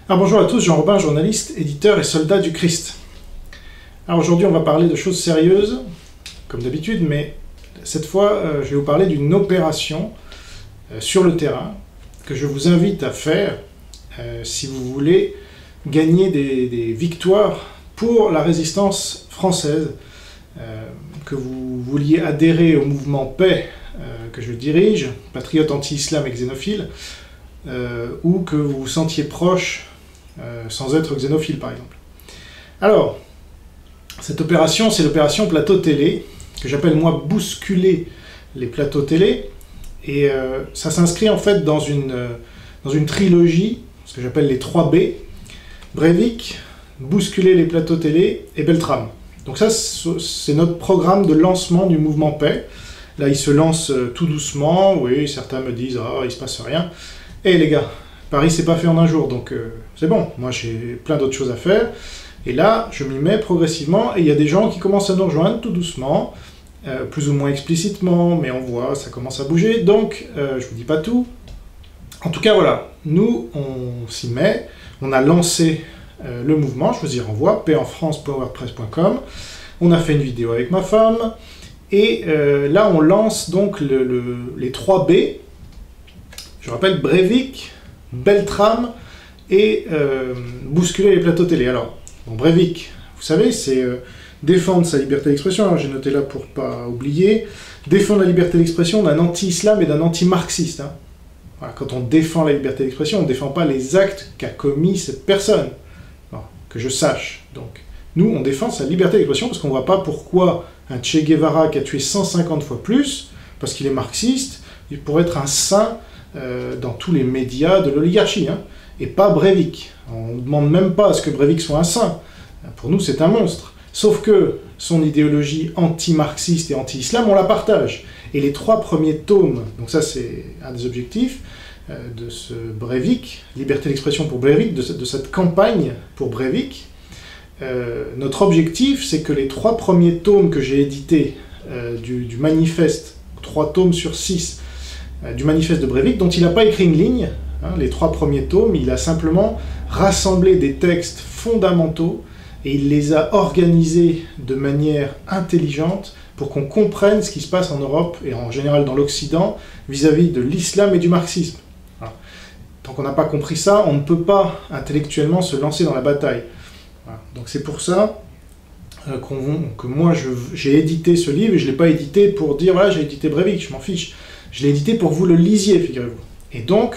Alors bonjour à tous, Jean Robin, journaliste, éditeur et soldat du Christ. Alors aujourd'hui on va parler de choses sérieuses, comme d'habitude, mais cette fois je vais vous parler d'une opération sur le terrain que je vous invite à faire si vous voulez gagner des victoires pour la résistance française, que vous vouliez adhérer au mouvement Paix que je dirige, patriote anti-islam et xénophile, ou que vous vous sentiez proche sans être xénophile par exemple. Alors, cette opération, c'est l'opération plateau télé, que j'appelle moi bousculer les plateaux télé, et ça s'inscrit en fait dans une trilogie, ce que j'appelle les 3 B, Breivik, bousculer les plateaux télé et Beltrame. Donc ça, c'est notre programme de lancement du mouvement Paix. Là, il se lance tout doucement, oui, certains me disent « Ah, il se passe rien ». Eh les gars, Paris c'est pas fait en un jour, donc c'est bon, moi j'ai plein d'autres choses à faire, et là je m'y mets progressivement, et il y a des gens qui commencent à nous rejoindre tout doucement, plus ou moins explicitement, mais on voit, ça commence à bouger, donc je vous dis pas tout. En tout cas voilà, nous on s'y met, on a lancé le mouvement, je vous y renvoie, paixenfrance.wordpress.com, on a fait une vidéo avec ma femme, et là on lance donc les 3 B, je rappelle Breivik, Beltrame et bousculer les plateaux télé. Alors, bon, Breivik, vous savez, c'est défendre sa liberté d'expression, j'ai noté là pour pas oublier, défendre la liberté d'expression d'un anti-islam et d'un anti-marxiste. Hein. Voilà, quand on défend la liberté d'expression, on ne défend pas les actes qu'a commis cette personne, alors, que je sache. Donc, nous, on défend sa liberté d'expression parce qu'on ne voit pas pourquoi un Che Guevara qui a tué 150 fois plus, parce qu'il est marxiste, il pourrait être un saint dans tous les médias de l'oligarchie, hein, et pas Breivik. On ne demande même pas à ce que Breivik soit un saint. Pour nous, c'est un monstre. Sauf que son idéologie anti-marxiste et anti-islam, on la partage. Et les 3 premiers tomes, donc ça c'est un des objectifs de ce Breivik, liberté d'expression pour Breivik, de cette campagne pour Breivik, notre objectif, c'est que les 3 premiers tomes que j'ai édités du manifeste, 3 tomes sur 6, du manifeste de Breivik, dont il n'a pas écrit une ligne, hein, les 3 premiers tomes, il a simplement rassemblé des textes fondamentaux et il les a organisés de manière intelligente pour qu'on comprenne ce qui se passe en Europe et en général dans l'Occident vis-à-vis de l'islam et du marxisme. Voilà. Tant qu'on n'a pas compris ça, on ne peut pas intellectuellement se lancer dans la bataille. Voilà. Donc c'est pour ça que moi j'ai édité ce livre, et je ne l'ai pas édité pour dire voilà j'ai édité Breivik, je m'en fiche. Je l'ai édité pour que vous le lisiez, figurez-vous. Et donc,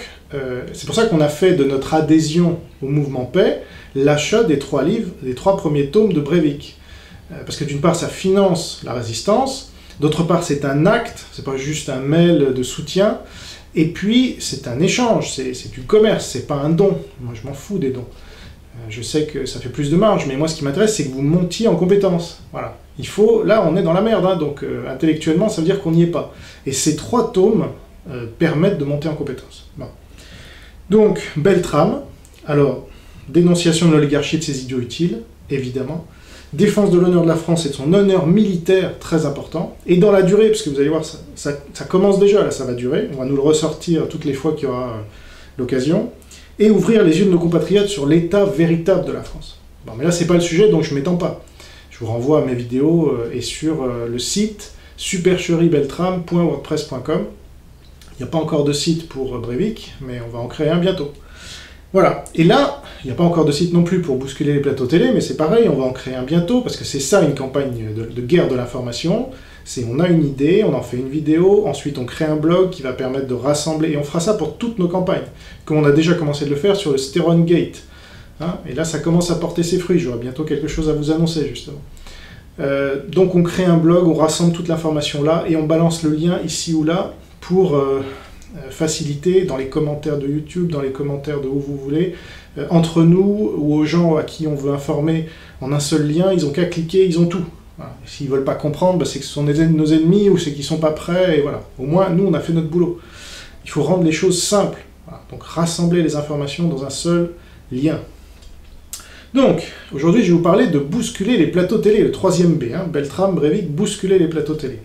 c'est pour ça qu'on a fait de notre adhésion au mouvement Paix l'achat des 3 livres, des 3 premiers tomes de Breivik. Parce que d'une part, ça finance la résistance, d'autre part, c'est un acte, c'est pas juste un mail de soutien, et puis c'est un échange, c'est du commerce, c'est pas un don. Moi, je m'en fous des dons. Je sais que ça fait plus de marge, mais moi, ce qui m'intéresse, c'est que vous montiez en compétences. Voilà. Il faut, là, on est dans la merde, hein, donc intellectuellement, ça veut dire qu'on n'y est pas. Et ces 3 tomes permettent de monter en compétences. Bon. Donc, Beltrame, alors, dénonciation de l'oligarchie et de ses idiots utiles, évidemment, défense de l'honneur de la France et de son honneur militaire, très important, et dans la durée, parce que vous allez voir, ça commence déjà, là, ça va durer, on va nous le ressortir toutes les fois qu'il y aura l'occasion, et ouvrir les yeux de nos compatriotes sur l'état véritable de la France. Bon, mais là, c'est pas le sujet, donc je m'étends pas. Je vous renvoie à mes vidéos et sur le site supercheriebeltrame.wordpress.com. Il n'y a pas encore de site pour Breivik, mais on va en créer un bientôt. Voilà. Et là, il n'y a pas encore de site non plus pour bousculer les plateaux télé, mais c'est pareil, on va en créer un bientôt, parce que c'est ça une campagne de guerre de l'information. C'est on a une idée, on en fait une vidéo, ensuite on crée un blog qui va permettre de rassembler, et on fera ça pour toutes nos campagnes, comme on a déjà commencé de le faire sur le Steron Gate. Hein, et là, ça commence à porter ses fruits. J'aurai bientôt quelque chose à vous annoncer, justement. Donc, on crée un blog, on rassemble toute l'information là, et on balance le lien ici ou là pour faciliter dans les commentaires de YouTube, dans les commentaires de où vous voulez, entre nous ou aux gens à qui on veut informer en un seul lien, ils n'ont qu'à cliquer, ils ont tout. Voilà. S'ils ne veulent pas comprendre, bah, c'est que ce sont nos ennemis ou c'est qu'ils ne sont pas prêts, et voilà. Au moins, nous, on a fait notre boulot. Il faut rendre les choses simples. Voilà. Donc, rassembler les informations dans un seul lien. Donc, aujourd'hui, je vais vous parler de bousculer les plateaux télé, le 3e B, hein, Beltrame, Breivik, bousculer les plateaux télé.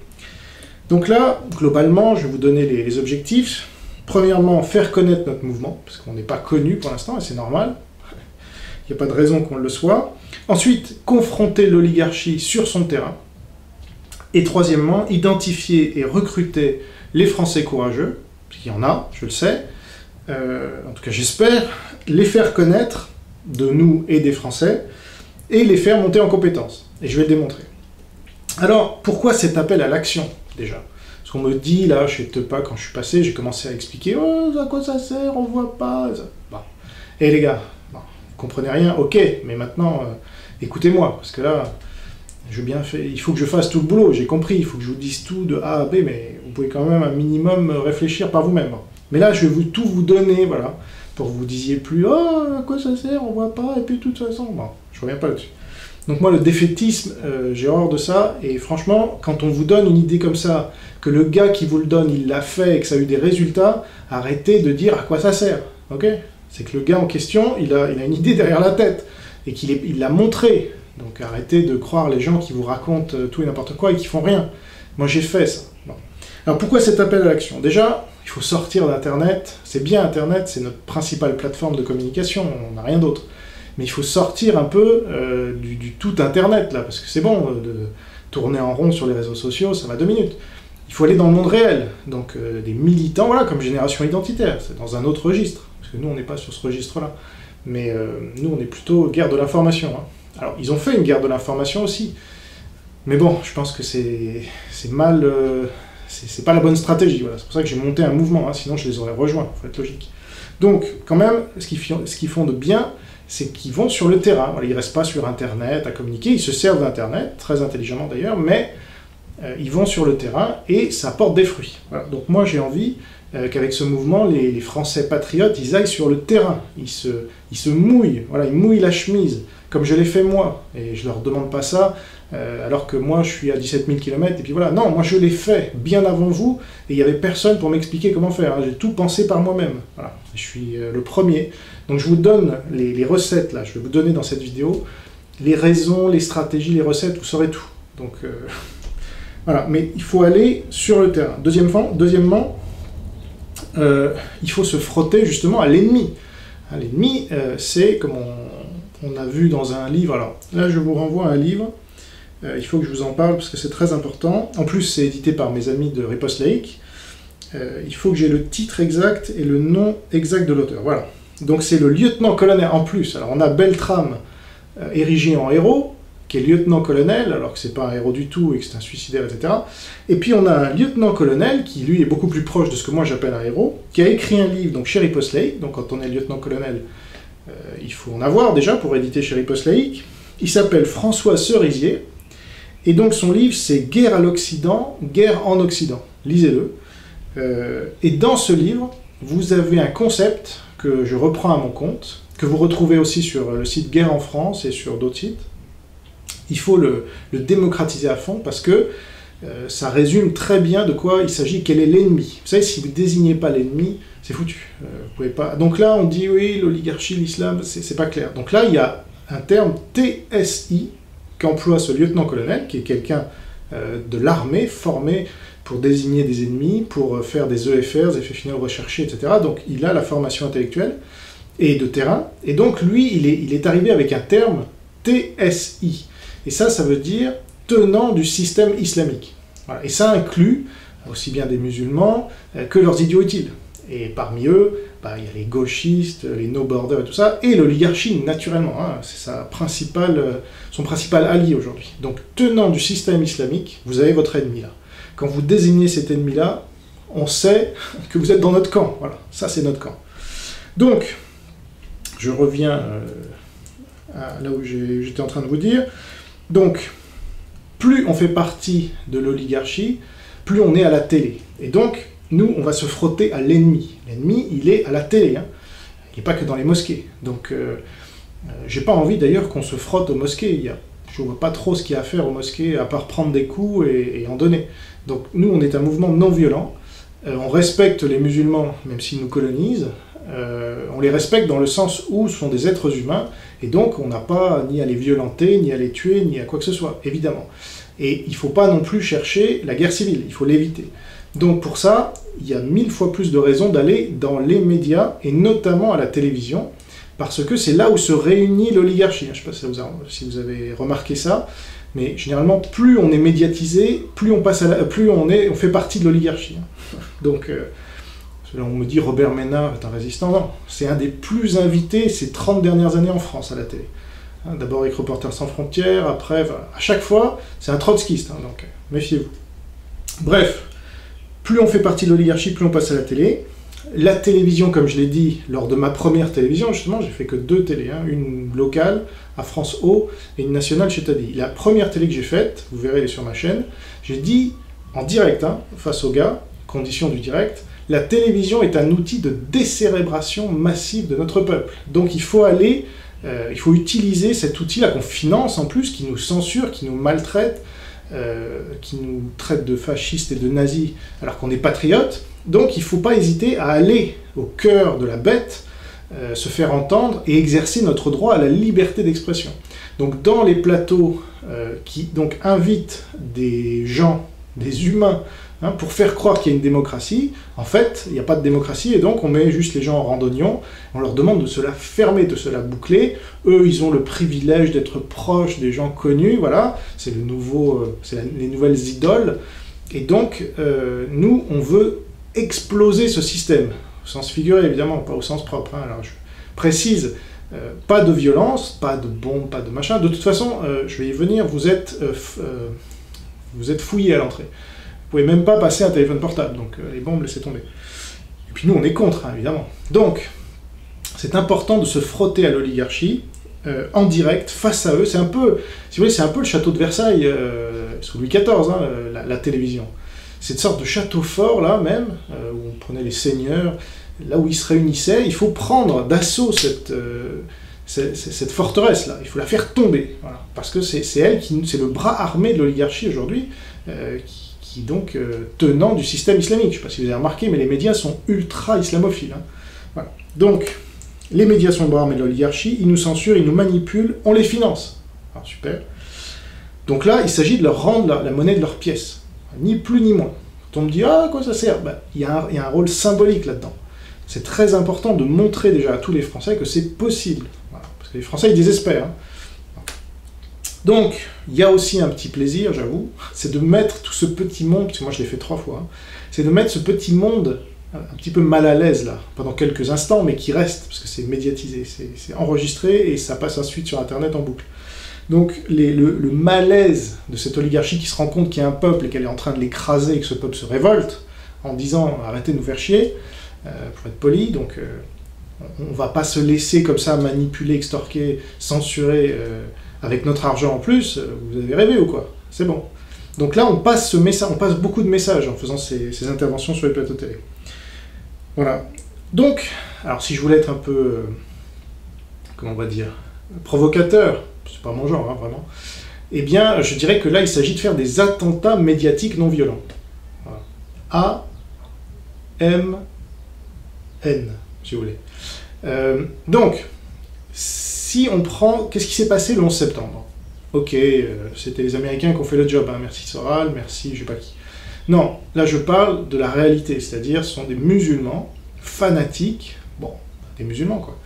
Donc là, globalement, je vais vous donner les objectifs. Premièrement, faire connaître notre mouvement, parce qu'on n'est pas connu pour l'instant, et c'est normal. il n'y a pas de raison qu'on le soit. Ensuite, confronter l'oligarchie sur son terrain. Et troisièmement, identifier et recruter les Français courageux, parce qu'il y en a, je le sais, en tout cas j'espère, les faire connaître de nous et des Français, et les faire monter en compétences. Et je vais le démontrer. Alors, pourquoi cet appel à l'action, déjà? Parce qu'on me dit, là, je sais pas, quand je suis passé, j'ai commencé à expliquer, oh, à quoi ça sert, on voit pas... Bon. Et les gars, bon, vous comprenez rien, ok, mais maintenant, écoutez-moi, parce que là, il faut que je fasse tout le boulot, j'ai compris, il faut que je vous dise tout de A à B, mais vous pouvez quand même un minimum réfléchir par vous-même. Mais là, je vais tout vous donner, voilà, pour que vous disiez plus, oh, à quoi ça sert, on voit pas, et puis de toute façon, bon, je reviens pas là-dessus. Donc moi, le défaitisme, j'ai horreur de ça, et franchement, quand on vous donne une idée comme ça, que le gars qui vous le donne, il l'a fait et que ça a eu des résultats, arrêtez de dire à quoi ça sert, ok? C'est que le gars en question, il a une idée derrière la tête, et qu'il l'a montré. Donc arrêtez de croire les gens qui vous racontent tout et n'importe quoi et qui font rien. Moi j'ai fait ça. Bon. Alors pourquoi cet appel à l'action? Déjà, il faut sortir d'Internet, c'est bien Internet, c'est notre principale plateforme de communication, on n'a rien d'autre. Mais il faut sortir un peu du tout Internet, là, parce que c'est bon de tourner en rond sur les réseaux sociaux, ça va 2 minutes. Il faut aller dans le monde réel, donc des militants, voilà, comme Génération Identitaire, c'est dans un autre registre, parce que nous on n'est pas sur ce registre-là. Mais nous on est plutôt guerre de l'information. Hein. Alors ils ont fait une guerre de l'information aussi, mais bon, je pense que c'est mal... c'est pas la bonne stratégie, voilà. C'est pour ça que j'ai monté un mouvement, hein, sinon je les aurais rejoints, il faut être logique. Donc, quand même, ce qu'ils font de bien, c'est qu'ils vont sur le terrain, voilà, ils ne restent pas sur Internet à communiquer, ils se servent d'Internet, très intelligemment d'ailleurs, mais ils vont sur le terrain et ça porte des fruits. Voilà. Donc moi j'ai envie qu'avec ce mouvement, les Français patriotes, ils aillent sur le terrain, ils se mouillent, voilà, ils mouillent la chemise, comme je l'ai fait moi, et je leur demande pas ça, alors que moi je suis à 17 000 km, et puis voilà, non, moi je l'ai fait bien avant vous, et il n'y avait personne pour m'expliquer comment faire, hein. J'ai tout pensé par moi-même, voilà. Je suis le premier. Donc je vous donne les recettes, là, je vais vous donner dans cette vidéo, les raisons, les stratégies, les recettes, vous saurez tout. Donc voilà, mais il faut aller sur le terrain. Deuxièmement, il faut se frotter justement à l'ennemi. L'ennemi, c'est, comme on a vu dans un livre, alors là je vous renvoie à un livre, il faut que je vous en parle parce que c'est très important. En plus c'est édité par mes amis de Riposte Laïque. Il faut que j'ai le titre exact et le nom exact de l'auteur. Voilà. Donc c'est le lieutenant-colonel en plus. Alors on a Beltrame érigé en héros, qui est lieutenant-colonel, alors que c'est pas un héros du tout et que c'est un suicidaire, etc. Et puis on a un lieutenant-colonel qui lui est beaucoup plus proche de ce que moi j'appelle un héros, qui a écrit un livre, donc chez Riposte Laïque. Donc quand on est lieutenant-colonel, il faut en avoir déjà pour éditer chez Riposte Laïque. Il s'appelle François Cerisier. Et donc son livre c'est Guerre à l'Occident, guerre en Occident. Lisez-le. Et dans ce livre, vous avez un concept que je reprends à mon compte, que vous retrouvez aussi sur le site Guerre en France et sur d'autres sites. Il faut le démocratiser à fond parce que ça résume très bien de quoi il s'agit, quel est l'ennemi. Vous savez, si vous ne désignez pas l'ennemi, c'est foutu. Vous pouvez pas... Donc là, on dit oui, l'oligarchie, l'islam, c'est pas clair. Donc là, il y a un terme TSI qu'emploie ce lieutenant-colonel, qui est quelqu'un de l'armée, formé pour désigner des ennemis, pour faire des EFR, des effets finaux recherchés, etc. Donc il a la formation intellectuelle et de terrain. Et donc lui, il est arrivé avec un terme TSI. Et ça veut dire tenant du système islamique. Voilà. Et ça inclut aussi bien des musulmans que leurs idiots utiles. Et parmi eux, il y a les gauchistes, les no-borders et tout ça, et l'oligarchie, naturellement. Hein, c'est son principal allié aujourd'hui. Donc, tenant du système islamique, vous avez votre ennemi là. Quand vous désignez cet ennemi-là, on sait que vous êtes dans notre camp. Voilà, ça c'est notre camp. Donc, je reviens à là où j'étais en train de vous dire. Donc, plus on fait partie de l'oligarchie, plus on est à la télé. Et donc, nous, on va se frotter à l'ennemi. L'ennemi, il est à la télé. Hein. Il n'est pas que dans les mosquées. Donc, j'ai pas envie d'ailleurs qu'on se frotte aux mosquées. Je ne vois pas trop ce qu'il y a à faire aux mosquées, à part prendre des coups et en donner. Donc, nous, on est un mouvement non violent. On respecte les musulmans, même s'ils nous colonisent. On les respecte dans le sens où ce sont des êtres humains. Et donc, on n'a pas ni à les violenter, ni à les tuer, ni à quoi que ce soit, évidemment. Et il ne faut pas non plus chercher la guerre civile. Il faut l'éviter. Donc pour ça, il y a 1000 fois plus de raisons d'aller dans les médias, et notamment à la télévision, parce que c'est là où se réunit l'oligarchie. Je ne sais pas si vous avez remarqué ça, mais généralement, plus on est médiatisé, plus on fait partie de l'oligarchie. Donc, on me dit Robert Ménard est un résistant. Non, c'est un des plus invités ces 30 dernières années en France à la télé. D'abord avec Reporters sans frontières, après, à chaque fois, c'est un trotskiste, donc méfiez-vous. Bref, plus on fait partie de l'oligarchie, plus on passe à la télé. La télévision, comme je l'ai dit, lors de ma première télévision, justement, j'ai fait que 2 télés, une locale à France O et une nationale chez Tadi. La première télé que j'ai faite, vous verrez, elle est sur ma chaîne, j'ai dit en direct, face aux gars, conditions du direct, la télévision est un outil de décérébration massive de notre peuple. Donc il faut utiliser cet outil-là qu'on finance en plus, qui nous censure, qui nous maltraite, qui nous traite de fascistes et de nazis alors qu'on est patriotes. Donc il ne faut pas hésiter à aller au cœur de la bête, se faire entendre et exercer notre droit à la liberté d'expression. Donc dans les plateaux qui donc invitent des gens, des humains, pour faire croire qu'il y a une démocratie, en fait, il n'y a pas de démocratie, et donc on met juste les gens en randonnion, on leur demande de se la fermer, de se la boucler. Eux, ils ont le privilège d'être proches des gens connus, voilà, c'est les nouvelles idoles, et donc nous, on veut exploser ce système, au sens figuré évidemment, pas au sens propre. Alors je précise, pas de violence, pas de bombes, pas de machin. De toute façon, je vais y venir, vous êtes fouillés à l'entrée. Vous pouvez même pas passer un téléphone portable, donc les bombes, laissez tomber. Et puis nous, on est contre, évidemment. Donc, c'est important de se frotter à l'oligarchie, en direct, face à eux. C'est un peu, si vous voulez, c'est un peu le château de Versailles, sous Louis XIV, la télévision. Cette sorte de château fort, là même, où on prenait les seigneurs, là où ils se réunissaient, il faut prendre d'assaut cette forteresse-là, il faut la faire tomber, voilà. Parce que c'est le bras armé de l'oligarchie aujourd'hui, qui est donc tenant du système islamique. Je ne sais pas si vous avez remarqué, mais les médias sont ultra islamophiles. Voilà. Donc, les médias sont le bras armé de l'oligarchie, ils nous censurent, ils nous manipulent, on les finance. Alors, super. Donc là, il s'agit de leur rendre la monnaie de leur pièce. Ni plus ni moins. Quand on me dit « Ah, à quoi ça sert ?» il y a un rôle symbolique là-dedans. C'est très important de montrer déjà à tous les Français que c'est possible. Voilà. Parce que les Français, ils désespèrent. Donc, il y a aussi un petit plaisir, j'avoue, c'est de mettre tout ce petit monde, parce que moi je l'ai fait 3 fois, c'est de mettre ce petit monde un petit peu mal à l'aise là, pendant quelques instants, mais qui reste, parce que c'est médiatisé, c'est enregistré et ça passe ensuite sur Internet en boucle. Donc le malaise de cette oligarchie qui se rend compte qu'il y a un peuple et qu'elle est en train de l'écraser et que ce peuple se révolte en disant « arrêtez de nous faire chier », pour être poli, donc on ne va pas se laisser comme ça manipuler, extorquer, censurer avec notre argent en plus, vous avez rêvé ou quoi? C'est bon. Donc là on passe ce message, on passe beaucoup de messages en faisant ces interventions sur les plateaux télé. Voilà. Donc, alors si je voulais être un peu, comment on va dire, provocateur, c'est pas mon genre, vraiment, eh bien, je dirais que là, il s'agit de faire des attentats médiatiques non violents. Voilà. A-M-N, si vous voulez. Donc, si on prend... Qu'est-ce qui s'est passé le 11 septembre? Ok, c'était les Américains qui ont fait le job, merci Soral, merci je sais pas qui. Non, là je parle de la réalité, c'est-à-dire ce sont des musulmans fanatiques, bon, des musulmans quoi.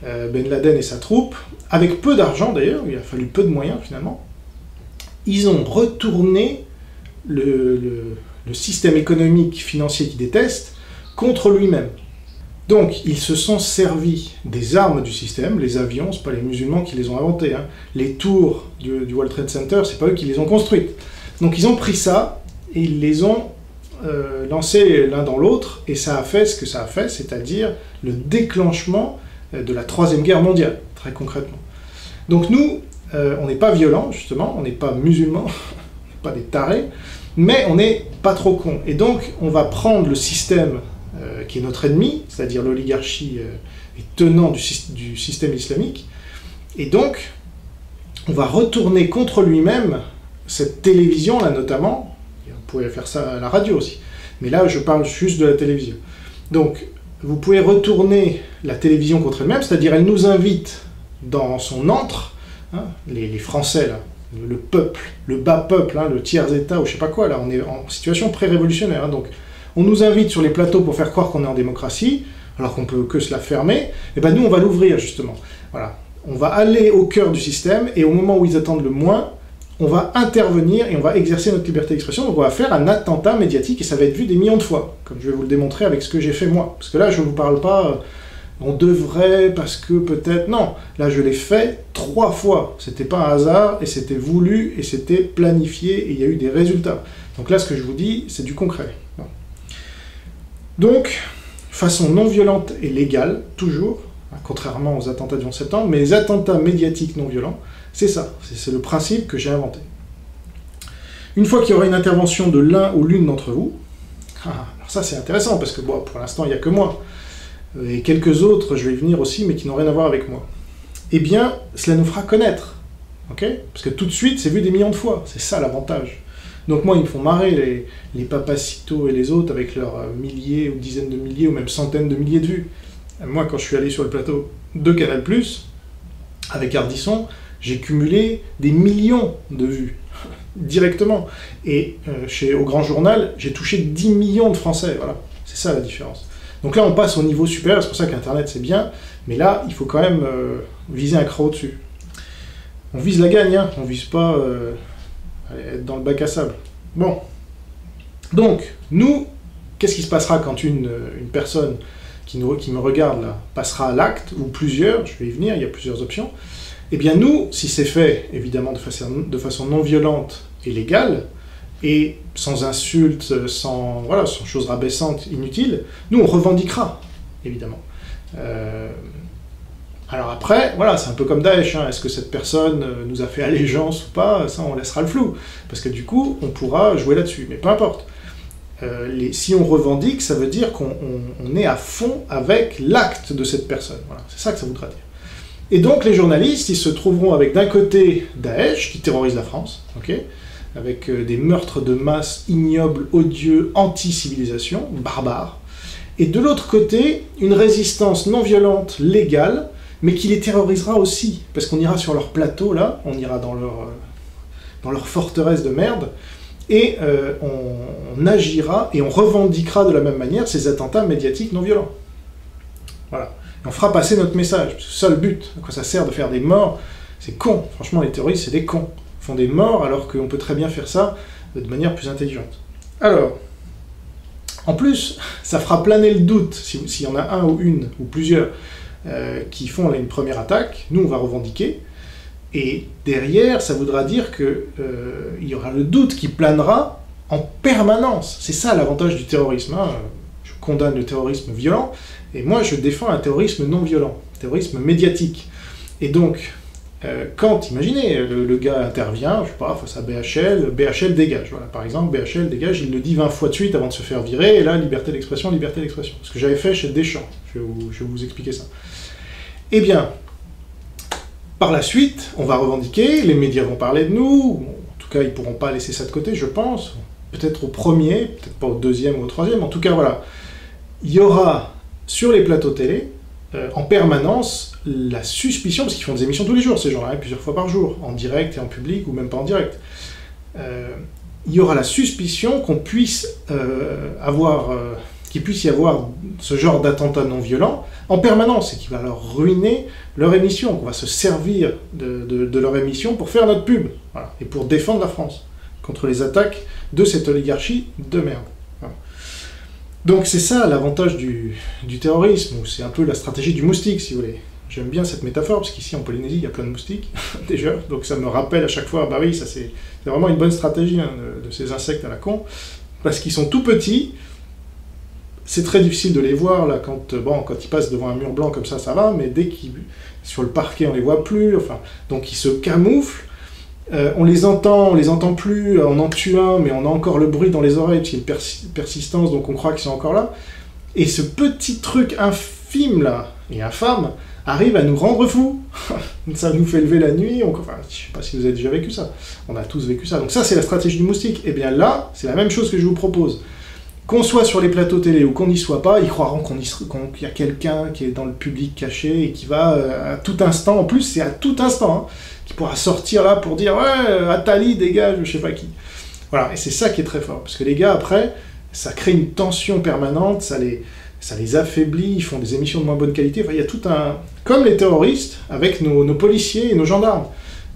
Ben Laden et sa troupe, avec peu d'argent d'ailleurs, il a fallu peu de moyens finalement, ils ont retourné le système économique, financier qu'ils détestent, contre lui-même. Donc, ils se sont servis des armes du système, les avions, c'est pas les musulmans qui les ont inventés, les tours du World Trade Center, c'est pas eux qui les ont construites. Donc ils ont pris ça, et ils les ont lancés l'un dans l'autre, et ça a fait ce que ça a fait, c'est-à-dire le déclenchement de la Troisième Guerre mondiale, très concrètement. Donc nous, on n'est pas violents, justement, on n'est pas musulmans, on n'est pas des tarés, mais on n'est pas trop cons. Et donc, on va prendre le système qui est notre ennemi, c'est-à-dire l'oligarchie et tenant du système islamique, et donc, on va retourner contre lui-même cette télévision-là, notamment, vous pouvez faire ça à la radio aussi, mais là, je parle juste de la télévision. Donc, vous pouvez retourner la télévision contre elle-même, c'est-à-dire elle nous invite dans son antre, les Français, là, le peuple, le bas peuple, le tiers-état, ou je sais pas quoi, là, on est en situation pré-révolutionnaire, donc on nous invite sur les plateaux pour faire croire qu'on est en démocratie, alors qu'on peut que se la fermer, et ben nous on va l'ouvrir justement. Voilà. On va aller au cœur du système, et au moment où ils attendent le moins, on va intervenir et on va exercer notre liberté d'expression, donc on va faire un attentat médiatique, et ça va être vu des millions de fois, comme je vais vous le démontrer avec ce que j'ai fait moi. Parce que là, je ne vous parle pas, on devrait, parce que peut-être... Non, là je l'ai fait 3 fois. C'était pas un hasard, et c'était voulu, et c'était planifié, et il y a eu des résultats. Donc là, ce que je vous dis, c'est du concret. Donc, façon non violente et légale, toujours, contrairement aux attentats du 11 septembre, mais les attentats médiatiques non violents, c'est ça, c'est le principe que j'ai inventé. Une fois qu'il y aura une intervention de l'un ou l'une d'entre vous, alors ça c'est intéressant, parce que bon, pour l'instant il n'y a que moi, et quelques autres, je vais y venir aussi, mais qui n'ont rien à voir avec moi, eh bien, cela nous fera connaître, ok? Parce que tout de suite, c'est vu des millions de fois, c'est ça l'avantage. Donc moi, ils me font marrer, les Papacito et les autres, avec leurs milliers, ou dizaines de milliers, ou même centaines de milliers de vues. Moi, quand je suis allé sur le plateau de Canal+, avec Ardisson, j'ai cumulé des millions de vues, directement. Et au Grand Journal, j'ai touché 10 millions de Français, voilà. C'est ça la différence. Donc là, on passe au niveau supérieur, c'est pour ça qu'Internet, c'est bien, mais là, il faut quand même viser un cran au-dessus. On vise la gagne, hein, on vise pas être dans le bac à sable. Bon. Donc, nous, qu'est-ce qui se passera quand une personne qui me regarde, là, passera à l'acte, ou plusieurs, je vais y venir, il y a plusieurs options. Eh bien nous, si c'est fait, évidemment, de façon non violente et légale, et sans insultes, sans choses rabaissantes, inutiles, nous on revendiquera, évidemment. Alors après, voilà, c'est un peu comme Daesh, hein. Est-ce que cette personne nous a fait allégeance ou pas? Ça, on laissera le flou, parce que du coup, on pourra jouer là-dessus, mais peu importe. Si on revendique, ça veut dire qu'on est à fond avec l'acte de cette personne. Voilà, c'est ça que ça voudra dire. Et donc les journalistes, ils se trouveront avec d'un côté Daesh, qui terrorise la France, ok, avec des meurtres de masse ignobles, odieux, anti-civilisation, barbares, et de l'autre côté, une résistance non violente, légale, mais qui les terrorisera aussi, parce qu'on ira sur leur plateau, là, on ira dans leur forteresse de merde, et on agira et on revendiquera de la même manière ces attentats médiatiques non violents. Voilà. Et on fera passer notre message, c'est ça le but. À quoi ça sert de faire des morts? C'est con, franchement les terroristes c'est des cons. Ils font des morts alors qu'on peut très bien faire ça de manière plus intelligente. Alors, en plus, ça fera planer le doute, s'il y en a un ou une, ou plusieurs, qui font là, une première attaque, nous on va revendiquer, et derrière, ça voudra dire qu'il y aura le doute qui planera en permanence. C'est ça l'avantage du terrorisme, hein. Je condamne le terrorisme violent, et moi je défends un terrorisme non violent, un terrorisme médiatique. Et donc, quand, imaginez, le gars intervient, je sais pas, face à BHL, BHL dégage, voilà, par exemple, BHL dégage, il le dit 20 fois de suite avant de se faire virer, et là, liberté d'expression, ce que j'avais fait chez Deschamps, je vais vous expliquer ça. Eh bien, par la suite, on va revendiquer, les médias vont parler de nous, en tout cas, ils pourront pas laisser ça de côté, je pense, peut-être au premier, peut-être pas au deuxième ou au troisième, en tout cas, voilà, il y aura, sur les plateaux télé, en permanence, la suspicion, parce qu'ils font des émissions tous les jours, ces gens-là, plusieurs fois par jour, en direct et en public, ou même pas en direct. Il y aura la suspicion qu'on puisse qu'il puisse y avoir ce genre d'attentat non violent en permanence, et qui va leur ruiner leur émission, qu'on va se servir de leur émission pour faire notre pub, voilà, et pour défendre la France contre les attaques de cette oligarchie de merde. Voilà. Donc c'est ça l'avantage du terrorisme, ou c'est un peu la stratégie du moustique, si vous voulez. J'aime bien cette métaphore, parce qu'ici en Polynésie, il y a plein de moustiques, déjà, donc ça me rappelle à chaque fois, bah oui, ça c'est vraiment une bonne stratégie, hein, de ces insectes à la con, parce qu'ils sont tout petits, c'est très difficile de les voir, là, quand ils passent devant un mur blanc comme ça va, mais dès qu'ils... sur le parquet, on les voit plus, enfin, donc ils se camouflent, on les entend plus, on en tue un, mais on a encore le bruit dans les oreilles, parce qu'il y a une persistance, donc on croit qu'ils sont encore là, et ce petit truc infime, là, et infâme, arrive à nous rendre fous. Ça nous fait lever la nuit, enfin, je sais pas si vous avez déjà vécu ça, on a tous vécu ça, donc ça c'est la stratégie du moustique. Et bien là, c'est la même chose que je vous propose. Qu'on soit sur les plateaux télé ou qu'on n'y soit pas, ils croiront qu'il y a quelqu'un qui est dans le public caché et qui va à tout instant, en plus c'est à tout instant, hein, qui pourra sortir là pour dire « Ouais, Attali, dégage », je sais pas qui. Voilà, et c'est ça qui est très fort, parce que les gars, après, ça crée une tension permanente, ça ça les affaiblit, ils font des émissions de moins bonne qualité. Enfin, il y a tout un... Comme les terroristes, avec nos policiers et nos gendarmes.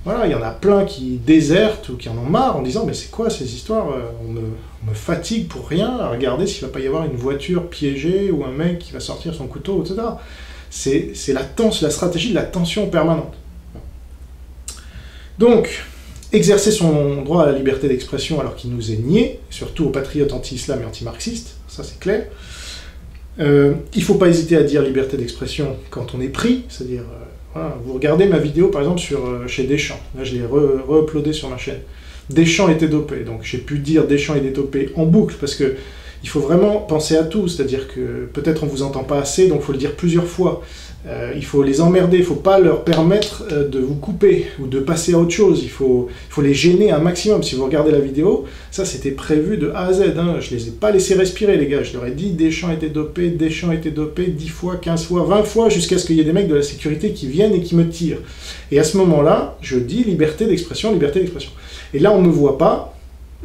Voilà, il y en a plein qui désertent ou qui en ont marre en disant « Mais c'est quoi ces histoires? On me fatigue pour rien à regarder s'il ne va pas y avoir une voiture piégée ou un mec qui va sortir son couteau, etc. » C'est la stratégie de la tension permanente. Donc, exercer son droit à la liberté d'expression alors qu'il nous est nié, surtout aux patriotes anti-islam et anti-marxistes, ça c'est clair. Il ne faut pas hésiter à dire liberté d'expression quand on est pris, c'est-à-dire, voilà, vous regardez ma vidéo par exemple chez Deschamps, là je l'ai re-uploadé sur ma chaîne. Deschamps était dopé, donc j'ai pu dire Deschamps était dopé en boucle, parce que il faut vraiment penser à tout, c'est-à-dire que peut-être on ne vous entend pas assez, donc il faut le dire plusieurs fois. Il faut les emmerder, il ne faut pas leur permettre de vous couper ou de passer à autre chose, il faut les gêner un maximum. Si vous regardez la vidéo, ça c'était prévu de A à Z, hein. Je ne les ai pas laissés respirer les gars, je leur ai dit Deschamps était dopé, 10 fois, 15 fois, 20 fois, jusqu'à ce qu'il y ait des mecs de la sécurité qui viennent et qui me tirent. Et à ce moment-là, je dis liberté d'expression, liberté d'expression. Et là on ne me voit pas,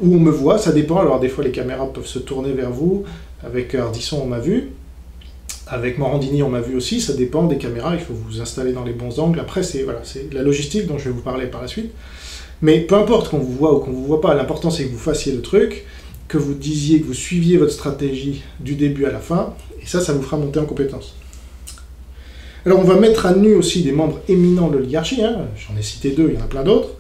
ou on me voit, ça dépend, alors des fois les caméras peuvent se tourner vers vous, avec Ardisson on m'a vu, avec Morandini on m'a vu aussi, ça dépend des caméras, il faut vous installer dans les bons angles, après c'est voilà, la logistique dont je vais vous parler par la suite, mais peu importe qu'on vous voit ou qu'on vous voit pas, l'important c'est que vous fassiez le truc, que vous disiez, que vous suiviez votre stratégie du début à la fin, et ça vous fera monter en compétence. Alors on va mettre à nu aussi des membres éminents de l'oligarchie, hein, j'en ai cité 2, il y en a plein d'autres,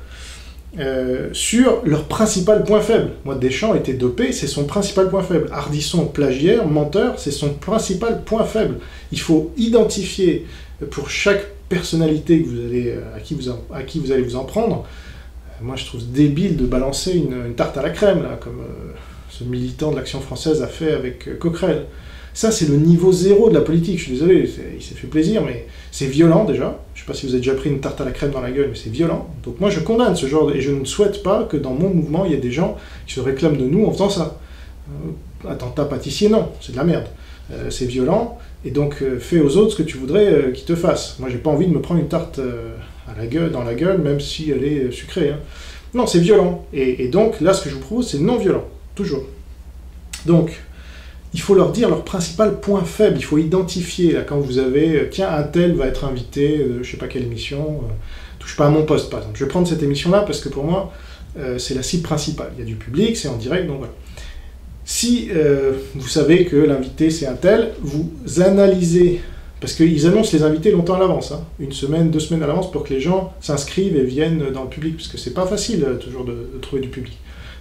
sur leur principal point faible. Moi, Deschamps était dopé, c'est son principal point faible. Ardisson, plagiaire, menteur, c'est son principal point faible. Il faut identifier pour chaque personnalité que vous allez, à qui vous allez vous en prendre. Moi, je trouve débile de balancer une tarte à la crème, là, comme ce militant de l'Action française a fait avec Coquerel. Ça, c'est le niveau zéro de la politique, je suis désolé, il s'est fait plaisir, mais c'est violent déjà. Je ne sais pas si vous avez déjà pris une tarte à la crème dans la gueule, mais c'est violent. Donc moi, je condamne ce genre, et je ne souhaite pas que dans mon mouvement, il y ait des gens qui se réclament de nous en faisant ça. Attentat pâtissier, non, c'est de la merde. C'est violent, et donc fais aux autres ce que tu voudrais qu'ils te fassent. Moi, j'ai pas envie de me prendre une tarte dans la gueule, même si elle est sucrée. Hein. Non, c'est violent. Et donc, là, ce que je vous propose, c'est non violent, toujours. Donc, il faut leur dire leur principal point faible, il faut identifier, là, quand vous avez, tiens, un tel va être invité, je sais pas quelle émission, touche pas à mon poste, par exemple. Je vais prendre cette émission-là, parce que pour moi, c'est la cible principale. Il y a du public, c'est en direct, donc voilà. Si vous savez que l'invité, c'est un tel, vous analysez, parce qu'ils annoncent les invités longtemps à l'avance, hein, 1 semaine, 2 semaines à l'avance, pour que les gens s'inscrivent et viennent dans le public, parce que c'est pas facile, toujours, de trouver du public.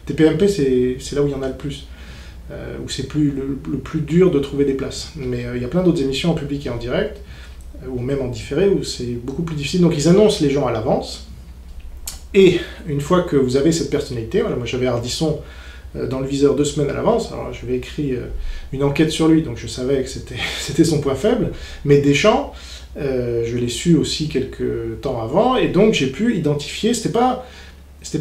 TPMP, c'est là où il y en a le plus. Où c'est le plus dur de trouver des places. Mais il y a plein d'autres émissions en public et en direct, ou même en différé, où c'est beaucoup plus difficile. Donc ils annoncent les gens à l'avance, et une fois que vous avez cette personnalité, voilà, moi j'avais Ardisson dans le viseur 2 semaines à l'avance, alors j'avais écrit une enquête sur lui, donc je savais que c'était son point faible, mais Deschamps, je l'ai su aussi quelques temps avant, et donc j'ai pu identifier, c'était pas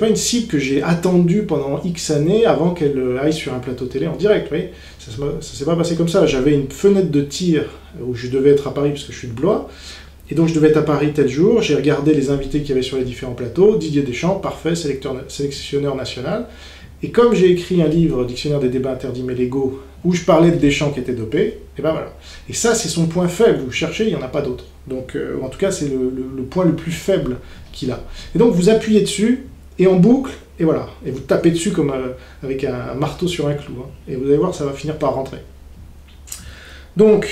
une cible que j'ai attendue pendant X années avant qu'elle aille sur un plateau télé en direct, vous voyez. Ça s'est pas passé comme ça. J'avais une fenêtre de tir où je devais être à Paris parce que je suis de Blois, et donc je devais être à Paris tel jour, j'ai regardé les invités qu'il y avait sur les différents plateaux, Didier Deschamps, parfait, sélectionneur national, et comme j'ai écrit un livre, Dictionnaire des débats interdits mais légaux, où je parlais de Deschamps qui était dopé, et ben voilà. Et ça, c'est son point faible, vous cherchez, il n'y en a pas d'autre. Donc, en tout cas, c'est le point le plus faible qu'il a. Et donc, vous appuyez dessus, et en boucle, et voilà. Et vous tapez dessus comme avec un marteau sur un clou. Hein. Et vous allez voir, ça va finir par rentrer. Donc,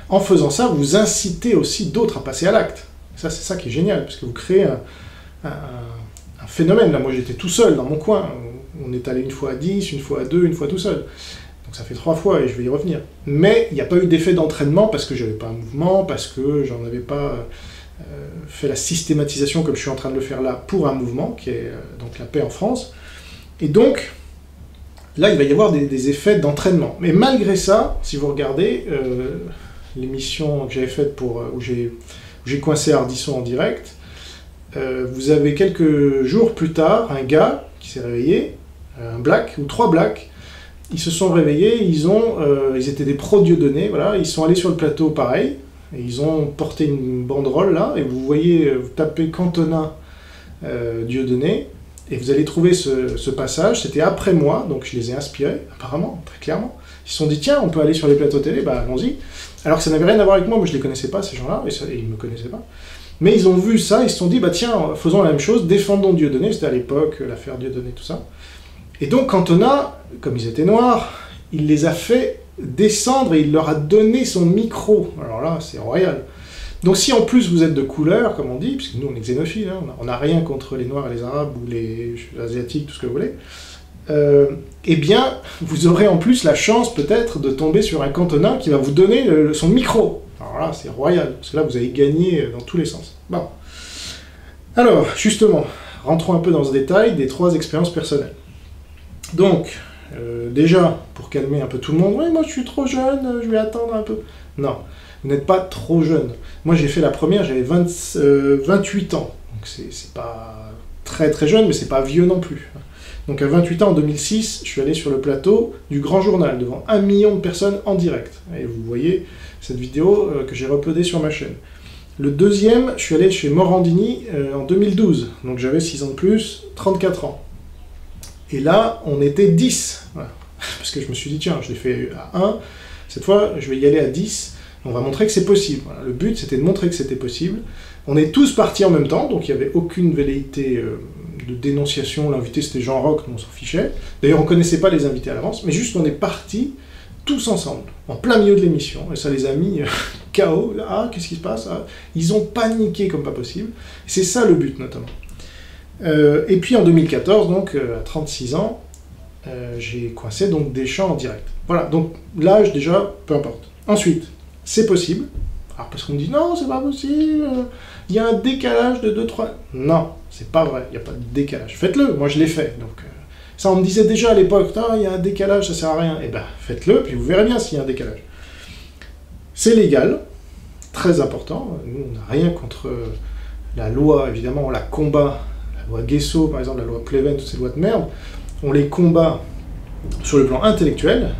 en faisant ça, vous incitez aussi d'autres à passer à l'acte. Ça, c'est ça qui est génial, parce que vous créez un phénomène. Là, moi, j'étais tout seul dans mon coin. On est allé 1 fois à 10, 1 fois à 2, 1 fois tout seul. Donc ça fait 3 fois, et je vais y revenir. Mais il n'y a pas eu d'effet d'entraînement, parce que j'avais pas un mouvement, parce que j'en avais pas... fait la systématisation comme je suis en train de le faire là pour un mouvement qui est donc la paix en France, et donc là il va y avoir des effets d'entraînement. Mais malgré ça, si vous regardez l'émission que j'avais faite où j'ai coincé Ardisson en direct, vous avez quelques jours plus tard un gars qui s'est réveillé, un black ou 3 blacks, ils se sont réveillés, ils étaient des pro-Dieudonné, voilà, ils sont allés sur le plateau pareil. Et ils ont porté une banderole là, et vous voyez, vous tapez Cantona Dieudonné, Et vous allez trouver ce passage, c'était après moi, donc je les ai inspirés, apparemment, très clairement. Ils se sont dit, tiens, on peut aller sur les plateaux télé, bah allons-y. Alors que ça n'avait rien à voir avec moi je les connaissais pas, ces gens-là, et ils me connaissaient pas. Mais ils ont vu ça, ils se sont dit, bah tiens, faisons la même chose, défendons Dieudonné, c'était à l'époque, l'affaire Dieudonné, tout ça. Et donc Cantona, comme ils étaient noirs, il les a fait descendre et il leur a donné son micro. Alors là, c'est royal. Donc si en plus vous êtes de couleur, comme on dit, puisque nous on est xénophiles, hein, on n'a rien contre les Noirs et les Arabes ou les Asiatiques, tout ce que vous voulez, eh bien vous aurez en plus la chance peut-être de tomber sur un Cantona qui va vous donner son micro. Alors là c'est royal, parce que là vous avez gagné dans tous les sens. Bon. Alors justement, rentrons un peu dans ce détail des 3 expériences personnelles. Donc, déjà, pour calmer un peu tout le monde, oui moi je suis trop jeune, je vais attendre un peu. Non. Vous n'êtes pas trop jeune. Moi, j'ai fait la première, j'avais 28 ans. Donc, c'est pas très très jeune, mais c'est pas vieux non plus. Donc, à 28 ans, en 2006, je suis allé sur le plateau du Grand Journal, devant 1 million de personnes en direct. Et vous voyez cette vidéo que j'ai uploadée sur ma chaîne. Le deuxième, je suis allé chez Morandini en 2012. Donc, j'avais 6 ans de plus, 34 ans. Et là, on était 10. Voilà. Parce que je me suis dit, tiens, je l'ai fait à 1. Cette fois, je vais y aller à 10. On va montrer que c'est possible. Voilà. Le but, c'était de montrer que c'était possible. On est tous partis en même temps, donc il n'y avait aucune velléité de dénonciation. L'invité, c'était Jean Roch, nous on s'en fichait. D'ailleurs, on ne connaissait pas les invités à l'avance, mais juste on est partis tous ensemble, en plein milieu de l'émission. Et ça les a mis KO. Ah, qu'est-ce qui se passe? Ah. Ils ont paniqué comme pas possible. C'est ça le but, notamment. Et puis en 2014, donc à 36 ans, j'ai coincé donc Deschamps en direct. Voilà, donc l'âge déjà, peu importe. Ensuite, c'est possible. Alors parce qu'on me dit non, c'est pas possible, il y a un décalage de 2-3... Non, c'est pas vrai, il n'y a pas de décalage. Faites-le, moi je l'ai fait. Donc, ça on me disait déjà à l'époque, il y a un décalage, ça sert à rien. Eh ben faites-le, puis vous verrez bien s'il y a un décalage. C'est légal, très important. Nous on n'a rien contre la loi, évidemment on la combat. La loi Guesso par exemple, la loi Pleven, toutes ces lois de merde. On les combat sur le plan intellectuel,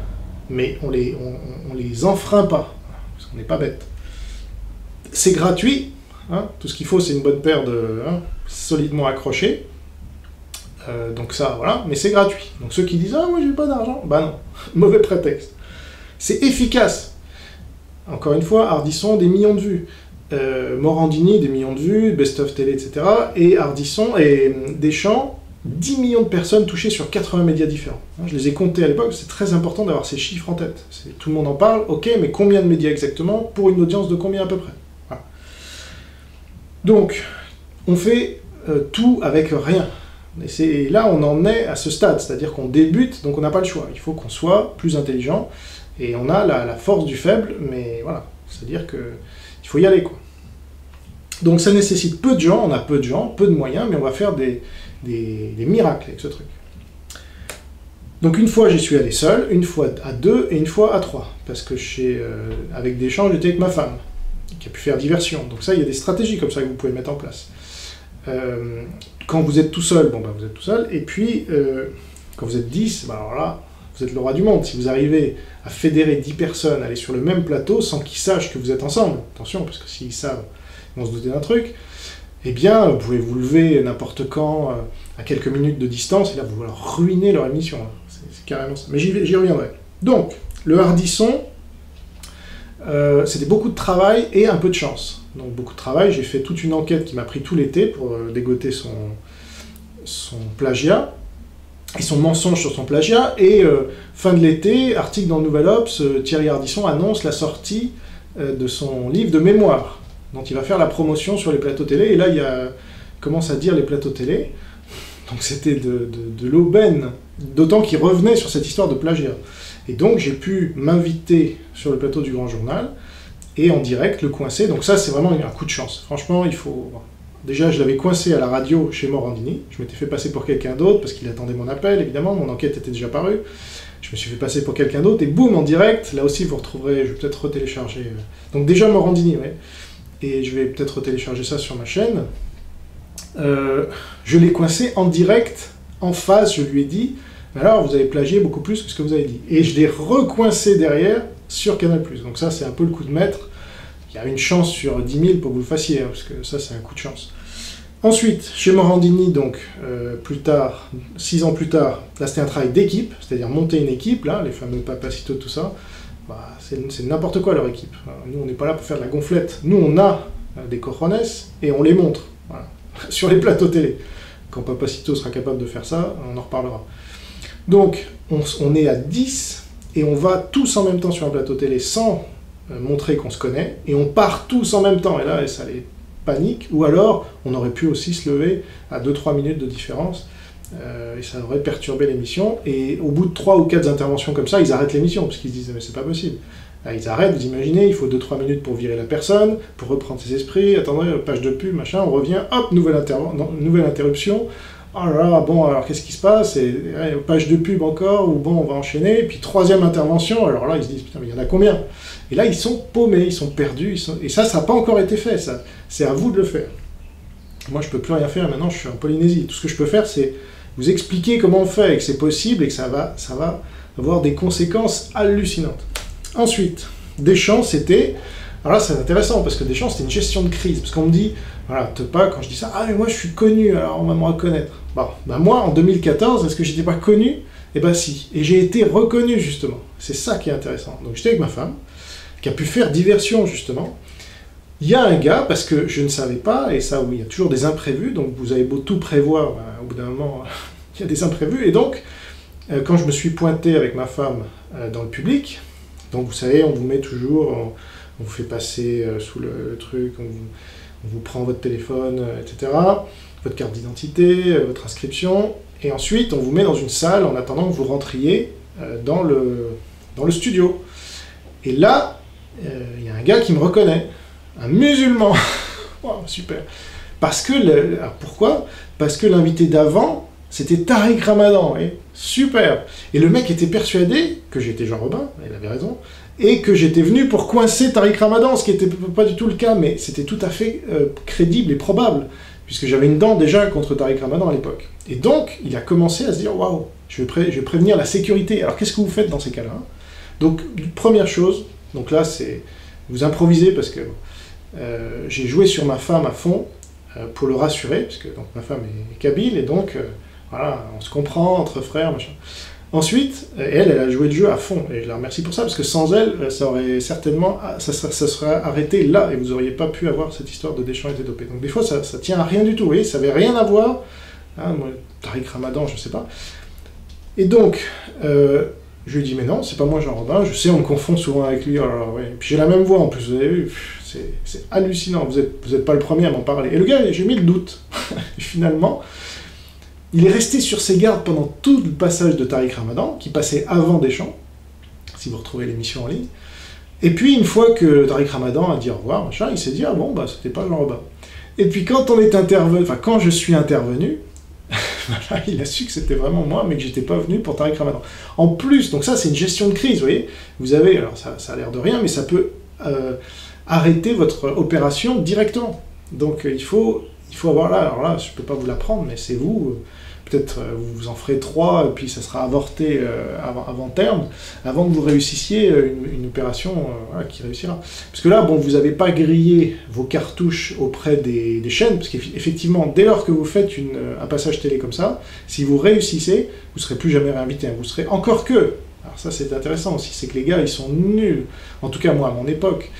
mais on les enfreint pas. On n'est pas bête. C'est gratuit, hein, tout ce qu'il faut c'est une bonne paire de solidement accrochés, donc ça voilà, mais c'est gratuit. Donc ceux qui disent ah moi j'ai pas d'argent, bah non, mauvais prétexte. C'est efficace. Encore une fois, Ardisson des millions de vues, Morandini des millions de vues, Best of Télé etc. Et Ardisson et Deschamps 10 millions de personnes touchées sur 80 médias différents. Je les ai comptés à l'époque, c'est très important d'avoir ces chiffres en tête. Tout le monde en parle, ok, mais combien de médias exactement pour une audience de combien à peu près? Voilà. Donc, on fait tout avec rien. Et là, on en est à ce stade, c'est-à-dire qu'on débute, donc on n'a pas le choix. Il faut qu'on soit plus intelligent, et on a la force du faible, mais voilà, c'est-à-dire qu'il faut y aller, quoi. Donc ça nécessite peu de gens, on a peu de gens, peu de moyens, mais on va faire des miracles avec ce truc. Donc une fois j'y suis allé seul, une fois à 2 et une fois à 3, parce que avec Deschamps j'étais avec ma femme, qui a pu faire diversion. Donc ça, il y a des stratégies comme ça que vous pouvez mettre en place. Quand vous êtes tout seul, bon ben vous êtes tout seul, et puis quand vous êtes 10, ben alors là, vous êtes le roi du monde. Si vous arrivez à fédérer 10 personnes, aller sur le même plateau sans qu'ils sachent que vous êtes ensemble, attention, parce que s'ils savent, ils vont se douter d'un truc, eh bien, vous pouvez vous lever n'importe quand, à quelques minutes de distance, et là, vous leur ruinez leur émission. C'est carrément ça. Mais j'y reviendrai. Donc, le Ardisson, c'était beaucoup de travail et un peu de chance. Donc, beaucoup de travail. J'ai fait toute une enquête qui m'a pris tout l'été pour dégoter son plagiat, et son mensonge sur son plagiat. Et fin de l'été, article dans le Nouvel Obs, Thierry Ardisson annonce la sortie de son livre de mémoire, dont il va faire la promotion sur les plateaux télé, et là il commence à dire les plateaux télé, donc c'était de l'aubaine, d'autant qu'il revenait sur cette histoire de plagiat. Et donc j'ai pu m'inviter sur le plateau du Grand Journal, et en direct le coincer, donc ça c'est vraiment un coup de chance. Franchement, il faut... Déjà je l'avais coincé à la radio chez Morandini, je m'étais fait passer pour quelqu'un d'autre, parce qu'il attendait mon appel, évidemment, mon enquête était déjà parue, je me suis fait passer pour quelqu'un d'autre, et boum, en direct, là aussi vous retrouverez, je vais peut-être retélécharger... Donc déjà Morandini, ouais. Et je vais peut-être télécharger ça sur ma chaîne. Je l'ai coincé en direct, en face, je lui ai dit, alors vous avez plagié beaucoup plus que ce que vous avez dit. Et je l'ai recoincé derrière sur Canal+. Donc ça, c'est un peu le coup de maître. Il y a une chance sur 10 000 pour que vous le fassiez, hein, parce que ça, c'est un coup de chance. Ensuite, chez Morandini, donc, plus tard, 6 ans plus tard, là c'était un travail d'équipe, c'est-à-dire monter une équipe, là, les fameux Papacito, tout ça, bah, c'est n'importe quoi leur équipe. Nous, on n'est pas là pour faire de la gonflette. Nous, on a des cojones et on les montre, voilà, sur les plateaux télé. Quand Papacito sera capable de faire ça, on en reparlera. Donc, on est à 10 et on va tous en même temps sur un plateau télé sans montrer qu'on se connaît, et on part tous en même temps, et là, ça les panique, ou alors on aurait pu aussi se lever à 2-3 minutes de différence, et ça aurait perturbé l'émission, et au bout de 3 ou 4 interventions comme ça, ils arrêtent l'émission, parce qu'ils se disent « mais c'est pas possible ». Ils arrêtent, vous imaginez, il faut 2-3 minutes pour virer la personne, pour reprendre ses esprits, attendez, page de pub, machin, on revient, hop, nouvelle interruption, oh là là, bon, alors qu'est-ce qui se passe, et page de pub encore, ou bon, on va enchaîner, et puis 3e intervention, alors là, ils se disent, putain, mais il y en a combien? Et là, ils sont paumés, ils sont perdus, et ça n'a pas encore été fait, ça. C'est à vous de le faire. Moi, je peux plus rien faire, maintenant, je suis en Polynésie. Tout ce que je peux faire, c'est vous expliquer comment on fait, et que c'est possible, et que ça va avoir des conséquences hallucinantes. Ensuite, Deschamps, c'était... Alors là, c'est intéressant, parce que Deschamps, c'était une gestion de crise. Parce qu'on me dit, voilà, quand je dis ça, ah, mais moi, je suis connu, alors on va me reconnaître. Bon, ben moi, en 2014, est-ce que j'étais pas connu? Eh ben si. Et j'ai été reconnu, justement. C'est ça qui est intéressant. Donc, j'étais avec ma femme, qui a pu faire diversion, justement. Il y a un gars, parce que je ne savais pas, et ça, oui, il y a toujours des imprévus, donc vous avez beau tout prévoir, ben, au bout d'un moment, il y a des imprévus, et donc, quand je me suis pointé avec ma femme dans le public, donc vous savez, on vous met toujours, on vous fait passer sous le truc, on vous prend votre téléphone, etc., votre carte d'identité, votre inscription, et ensuite, on vous met dans une salle en attendant que vous rentriez dans le studio. Et là, il y a un gars qui me reconnaît, un musulman. Wow, super. Parce que, alors pourquoi? Parce que l'invité d'avant, c'était Tariq Ramadan. Super. Et le mec était persuadé que j'étais Jean Robin, il avait raison, et que j'étais venu pour coincer Tariq Ramadan, ce qui n'était pas du tout le cas, mais c'était tout à fait crédible et probable, puisque j'avais une dent déjà contre Tariq Ramadan à l'époque. Et donc, il a commencé à se dire, waouh, je vais prévenir la sécurité. Alors, qu'est-ce que vous faites dans ces cas-là? Donc, première chose, donc là, c'est vous improvisez, parce que j'ai joué sur ma femme à fond, pour le rassurer, parce que donc, ma femme est kabyle, et donc, voilà, on se comprend, entre frères, machin. Ensuite, elle a joué le jeu à fond, et je la remercie pour ça, parce que sans elle, ça aurait certainement, ça serait arrêté là, et vous n'auriez pas pu avoir cette histoire de Deschamps était dopé. Donc des fois, ça tient à rien du tout, vous voyez, ça n'avait rien à voir, hein, moi, Tariq Ramadan, je ne sais pas. Et donc, je lui ai dit, mais non, c'est pas moi Jean Robin, je sais, on me confond souvent avec lui, alors, ouais. Puis j'ai la même voix en plus, vous avez vu, c'est hallucinant, vous êtes pas le premier à m'en parler. Et le gars, j'ai mis le doute, et finalement... Il est resté sur ses gardes pendant tout le passage de Tariq Ramadan, qui passait avant Deschamps, si vous retrouvez l'émission en ligne. Et puis, une fois que Tariq Ramadan a dit au revoir, machin, il s'est dit, ah bon, bah, c'était pas Jean Robin. Et puis, quand je suis intervenu, il a su que c'était vraiment moi, mais que j'étais pas venu pour Tariq Ramadan. En plus, donc ça, c'est une gestion de crise, vous voyez. Vous avez, alors ça a l'air de rien, mais ça peut arrêter votre opération directement. Donc, il faut avoir là, alors là, je peux pas vous l'apprendre, mais c'est vous, peut-être vous en ferez 3, et puis ça sera avorté avant terme, avant que vous réussissiez une opération voilà, qui réussira. Parce que là, bon, vous n'avez pas grillé vos cartouches auprès des chaînes, parce qu'effectivement, dès lors que vous faites un passage télé comme ça, si vous réussissez, vous ne serez plus jamais réinvité, hein, vous serez encore que... Alors ça, c'est intéressant aussi, c'est que les gars, ils sont nuls. En tout cas, moi, à mon époque,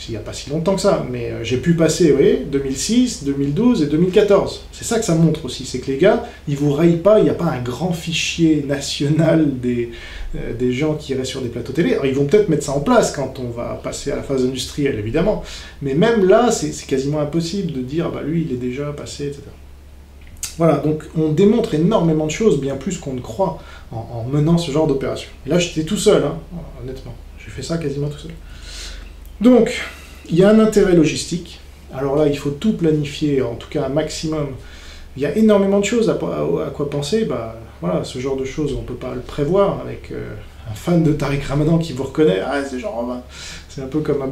il n'y a pas si longtemps que ça, mais j'ai pu passer, vous voyez, 2006, 2012 et 2014. C'est ça que ça montre aussi, c'est que les gars, ils vous rayent pas, il n'y a pas un grand fichier national des gens qui iraient sur des plateaux télé. Alors ils vont peut-être mettre ça en place quand on va passer à la phase industrielle, évidemment, mais même là, c'est quasiment impossible de dire, bah lui, il est déjà passé, etc. Voilà, donc on démontre énormément de choses, bien plus qu'on ne croit, en menant ce genre d'opération. Et là, j'étais tout seul, hein, honnêtement. J'ai fait ça quasiment tout seul. Donc, il y a un intérêt logistique. Alors là, il faut tout planifier, en tout cas un maximum. Il y a énormément de choses à quoi penser. Bah, voilà, ce genre de choses, on ne peut pas le prévoir avec un fan de Tariq Ramadan qui vous reconnaît. Ah, c'est Jean Robin. C'est un peu comme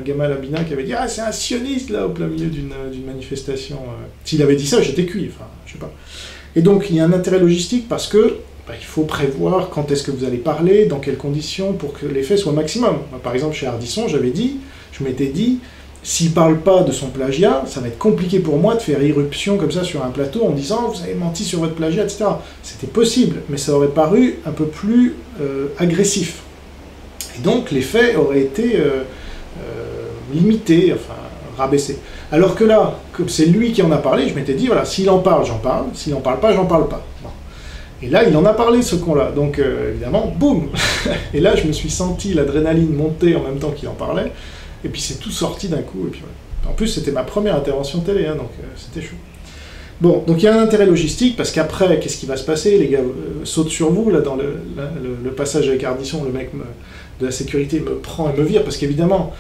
Gamal Abina qui avait dit ah, c'est un sioniste là au plein milieu d'une manifestation. S'il avait dit ça, j'étais cuit. Enfin, je sais pas. Et donc, il y a un intérêt logistique parce que il faut prévoir quand est-ce que vous allez parler, dans quelles conditions, pour que l'effet soit maximum. Par exemple, chez Ardisson, je m'étais dit, s'il parle pas de son plagiat, ça va être compliqué pour moi de faire irruption comme ça sur un plateau en disant « vous avez menti sur votre plagiat », etc. C'était possible, mais ça aurait paru un peu plus agressif. Et donc les faits auraient été limités, enfin rabaissés. Alors que là, comme c'est lui qui en a parlé, je m'étais dit, voilà, s'il en parle, j'en parle, s'il en parle pas, j'en parle pas. Bon. Et là, il en a parlé, ce con-là. Donc, évidemment, boum. Et là, je me suis senti l'adrénaline monter en même temps qu'il en parlait. Et puis, c'est tout sorti d'un coup. Et puis, ouais. En plus, c'était ma première intervention télé, hein, donc c'était chaud. Bon, donc il y a un intérêt logistique, parce qu'après, qu'est-ce qui va se passer? Les gars sautent sur vous, là, dans le passage avec Ardisson, le mec de la sécurité me prend et me vire, parce qu'évidemment,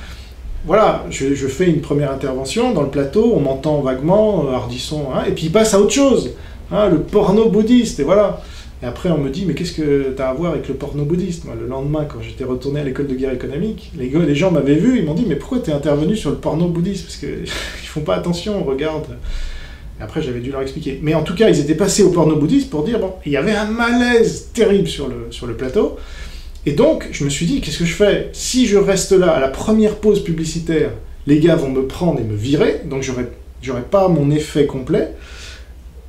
voilà, je fais une première intervention dans le plateau, on m'entend vaguement, Ardisson, hein, et puis il passe à autre chose, hein, le porno bouddhiste, et voilà. Et après, on me dit, mais qu'est-ce que t'as à voir avec le porno bouddhiste? Moi, le lendemain, quand j'étais retourné à l'école de guerre économique, les gens m'avaient vu, ils m'ont dit, mais pourquoi t'es intervenu sur le porno bouddhiste? Parce qu'ils font pas attention, on regarde. Et après, j'avais dû leur expliquer. Mais en tout cas, ils étaient passés au porno bouddhiste pour dire, bon, il y avait un malaise terrible sur le plateau. Et donc, je me suis dit, qu'est-ce que je fais? Si je reste là, à la première pause publicitaire, les gars vont me prendre et me virer, donc j'aurai pas mon effet complet.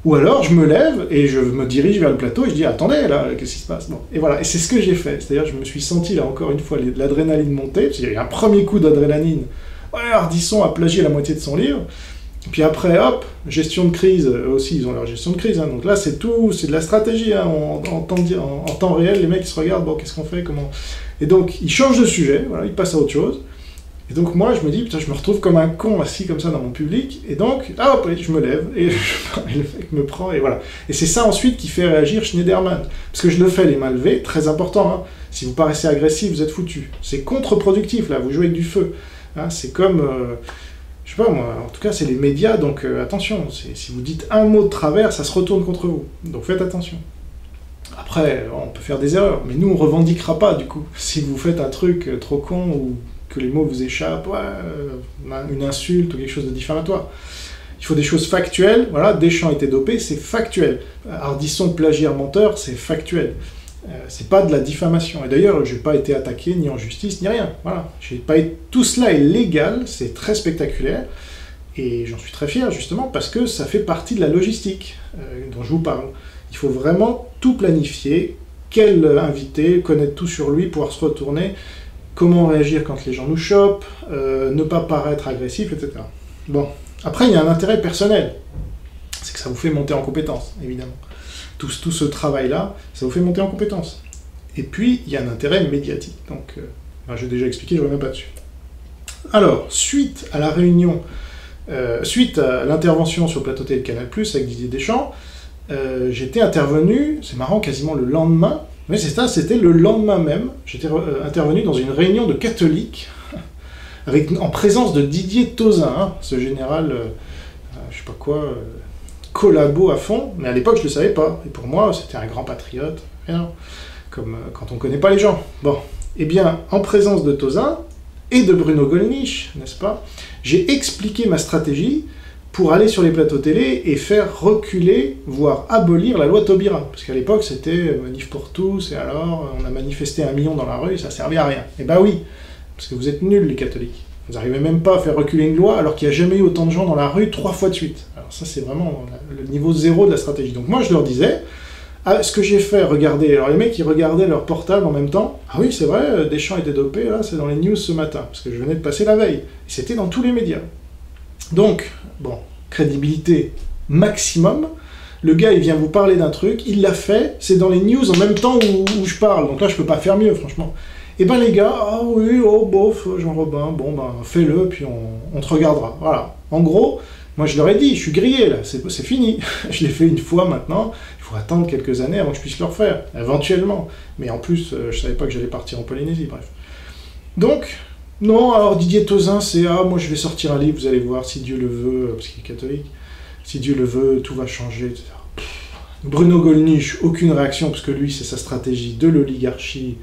Ou alors, je me lève et je me dirige vers le plateau et je dis, attendez, là, qu'est-ce qui se passe? Bon. Et voilà, et c'est ce que j'ai fait. C'est-à-dire, je me suis senti, là, encore une fois, l'adrénaline monter, parce qu'il y a eu un premier coup d'adrénaline. Ouais, Ardisson a plagié la moitié de son livre. Et puis après, hop, gestion de crise, eux aussi, ils ont leur gestion de crise. Hein. Donc là, c'est tout, c'est de la stratégie. Hein. En temps réel, les mecs, ils se regardent, bon, qu'est-ce qu'on fait, comment... Et donc, ils changent de sujet, voilà, ils passent à autre chose. Et donc moi, je me dis, putain, je me retrouve comme un con assis comme ça dans mon public, et donc, ah hop, je me lève, et le mec me prend, et voilà. Et c'est ça ensuite qui fait réagir Schneiderman. Parce que je le fais les mains levées, très important, hein. Si vous paraissez agressif, vous êtes foutu. C'est contre-productif, là, vous jouez avec du feu. Hein. C'est comme, je sais pas moi, en tout cas, c'est les médias, donc attention, si vous dites un mot de travers, ça se retourne contre vous. Donc faites attention. Après, on peut faire des erreurs, mais nous, on revendiquera pas, du coup. Si vous faites un truc trop con, ou que les mots vous échappent, ouais, une insulte ou quelque chose de diffamatoire. Il faut des choses factuelles, voilà, Deschamps était dopé, c'est factuel. Ardisson, plagiaire, menteur, c'est factuel. C'est pas de la diffamation. Et d'ailleurs, j'ai pas été attaqué, ni en justice, ni rien. Voilà. Tout cela est légal, c'est très spectaculaire, et j'en suis très fier, justement, parce que ça fait partie de la logistique dont je vous parle. Il faut vraiment tout planifier, quel invité, connaître tout sur lui, pouvoir se retourner, comment réagir quand les gens nous chopent, ne pas paraître agressif, etc. Bon, après il y a un intérêt personnel, c'est que ça vous fait monter en compétence, évidemment. Tout ce travail-là, ça vous fait monter en compétence. Et puis, il y a un intérêt médiatique, donc j'ai déjà expliqué, je ne reviens pas dessus. Alors, suite à la réunion, suite à l'intervention sur le plateau télé de Canal+, avec Didier Deschamps, j'étais intervenu, c'est marrant, quasiment le lendemain. Mais c'est ça, c'était le lendemain même, j'étais intervenu dans une réunion de catholiques, en présence de Didier Tauzin, hein, ce général, je sais pas quoi, collabo à fond, mais à l'époque je le savais pas, et pour moi c'était un grand patriote, rien, comme quand on connaît pas les gens. Bon, eh bien, en présence de Tauzin, et de Bruno Gollnisch, n'est-ce pas, j'ai expliqué ma stratégie pour aller sur les plateaux télé et faire reculer, voire abolir la loi Taubira. Parce qu'à l'époque, c'était manif pour tous, et alors, on a manifesté 1 million dans la rue, et ça servait à rien. Eh ben oui, parce que vous êtes nuls, les catholiques. Vous n'arrivez même pas à faire reculer une loi, alors qu'il n'y a jamais eu autant de gens dans la rue 3 fois de suite. Alors ça, c'est vraiment le niveau 0 de la stratégie. Donc moi, je leur disais, ah, ce que j'ai fait, regardez, alors les mecs, ils regardaient leur portable en même temps, ah oui, c'est vrai, Deschamps était dopé, là, c'est dans les news ce matin, parce que je venais de passer la veille. Et c'était dans tous les médias. Donc, bon, crédibilité maximum, le gars il vient vous parler d'un truc, il l'a fait, c'est dans les news en même temps où je parle, donc là je peux pas faire mieux franchement. Et ben les gars, ah oui, oh bof, Jean Robin, bon ben fais-le, puis on te regardera, voilà. En gros, moi je leur ai dit, je suis grillé là, c'est fini, je l'ai fait une fois maintenant, il faut attendre quelques années avant que je puisse le refaire, éventuellement. Mais en plus, je savais pas que j'allais partir en Polynésie, bref. Donc, non, alors Didier Tauzin, c'est « Ah, moi je vais sortir un livre, vous allez voir, si Dieu le veut, parce qu'il est catholique, si Dieu le veut, tout va changer, etc. » Bruno Gollnisch, aucune réaction, parce que lui, c'est sa stratégie de l'oligarchie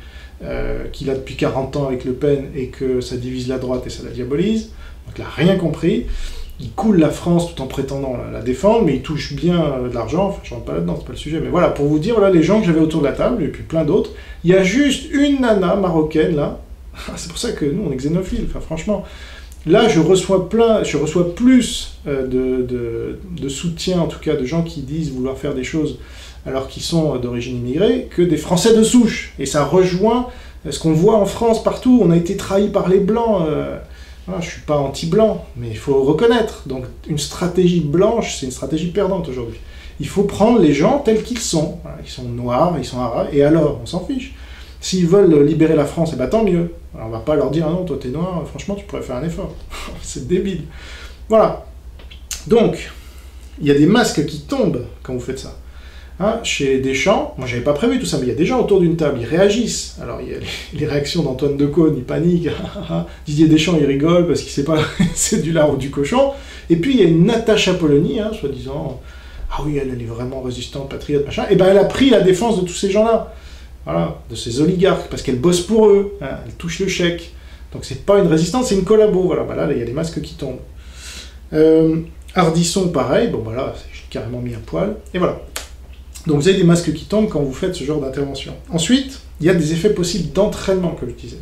qu'il a depuis 40 ans avec Le Pen, et que ça divise la droite et ça la diabolise. Donc il n'a rien compris. Il coule la France tout en prétendant la défendre, mais il touche bien de l'argent, enfin je rentre pas là-dedans, c'est pas le sujet, mais voilà, pour vous dire, voilà les gens que j'avais autour de la table, et puis plein d'autres, il y a juste une nana marocaine, là. C'est pour ça que nous, on est xénophiles, enfin franchement. Là, je reçois plus de soutien, en tout cas de gens qui disent vouloir faire des choses alors qu'ils sont d'origine immigrée, que des Français de souche. Et ça rejoint ce qu'on voit en France partout. On a été trahi par les Blancs. Voilà, je ne suis pas anti-blanc, mais il faut reconnaître. Donc une stratégie blanche, c'est une stratégie perdante aujourd'hui. Il faut prendre les gens tels qu'ils sont. Voilà, ils sont noirs, ils sont arabes, et alors, on s'en fiche. S'ils veulent libérer la France, eh ben, tant mieux. Alors, on va pas leur dire, ah non, toi t'es noir, franchement, tu pourrais faire un effort. C'est débile. Voilà. Donc, il y a des masques qui tombent quand vous faites ça. Hein, chez Deschamps, moi j'avais pas prévu tout ça, mais il y a des gens autour d'une table, ils réagissent. Alors il y a les réactions d'Antoine Decaune, il panique. Didier Deschamps, il rigole parce qu'il sait pas c'est du lard ou du cochon. Et puis il y a une Natacha Polony, hein, soi-disant, ah oui, elle est vraiment résistante, patriote, machin. Et ben elle a pris la défense de tous ces gens-là. Voilà, de ces oligarques, parce qu'elle bosse pour eux, hein, elle touche le chèque. Donc c'est pas une résistance, c'est une collabo. Voilà, bah là, il y a des masques qui tombent. Ardisson, pareil, bon bah là, j'ai carrément mis un poil. Et voilà. Donc vous avez des masques qui tombent quand vous faites ce genre d'intervention. Ensuite, il y a des effets possibles d'entraînement, comme je disais.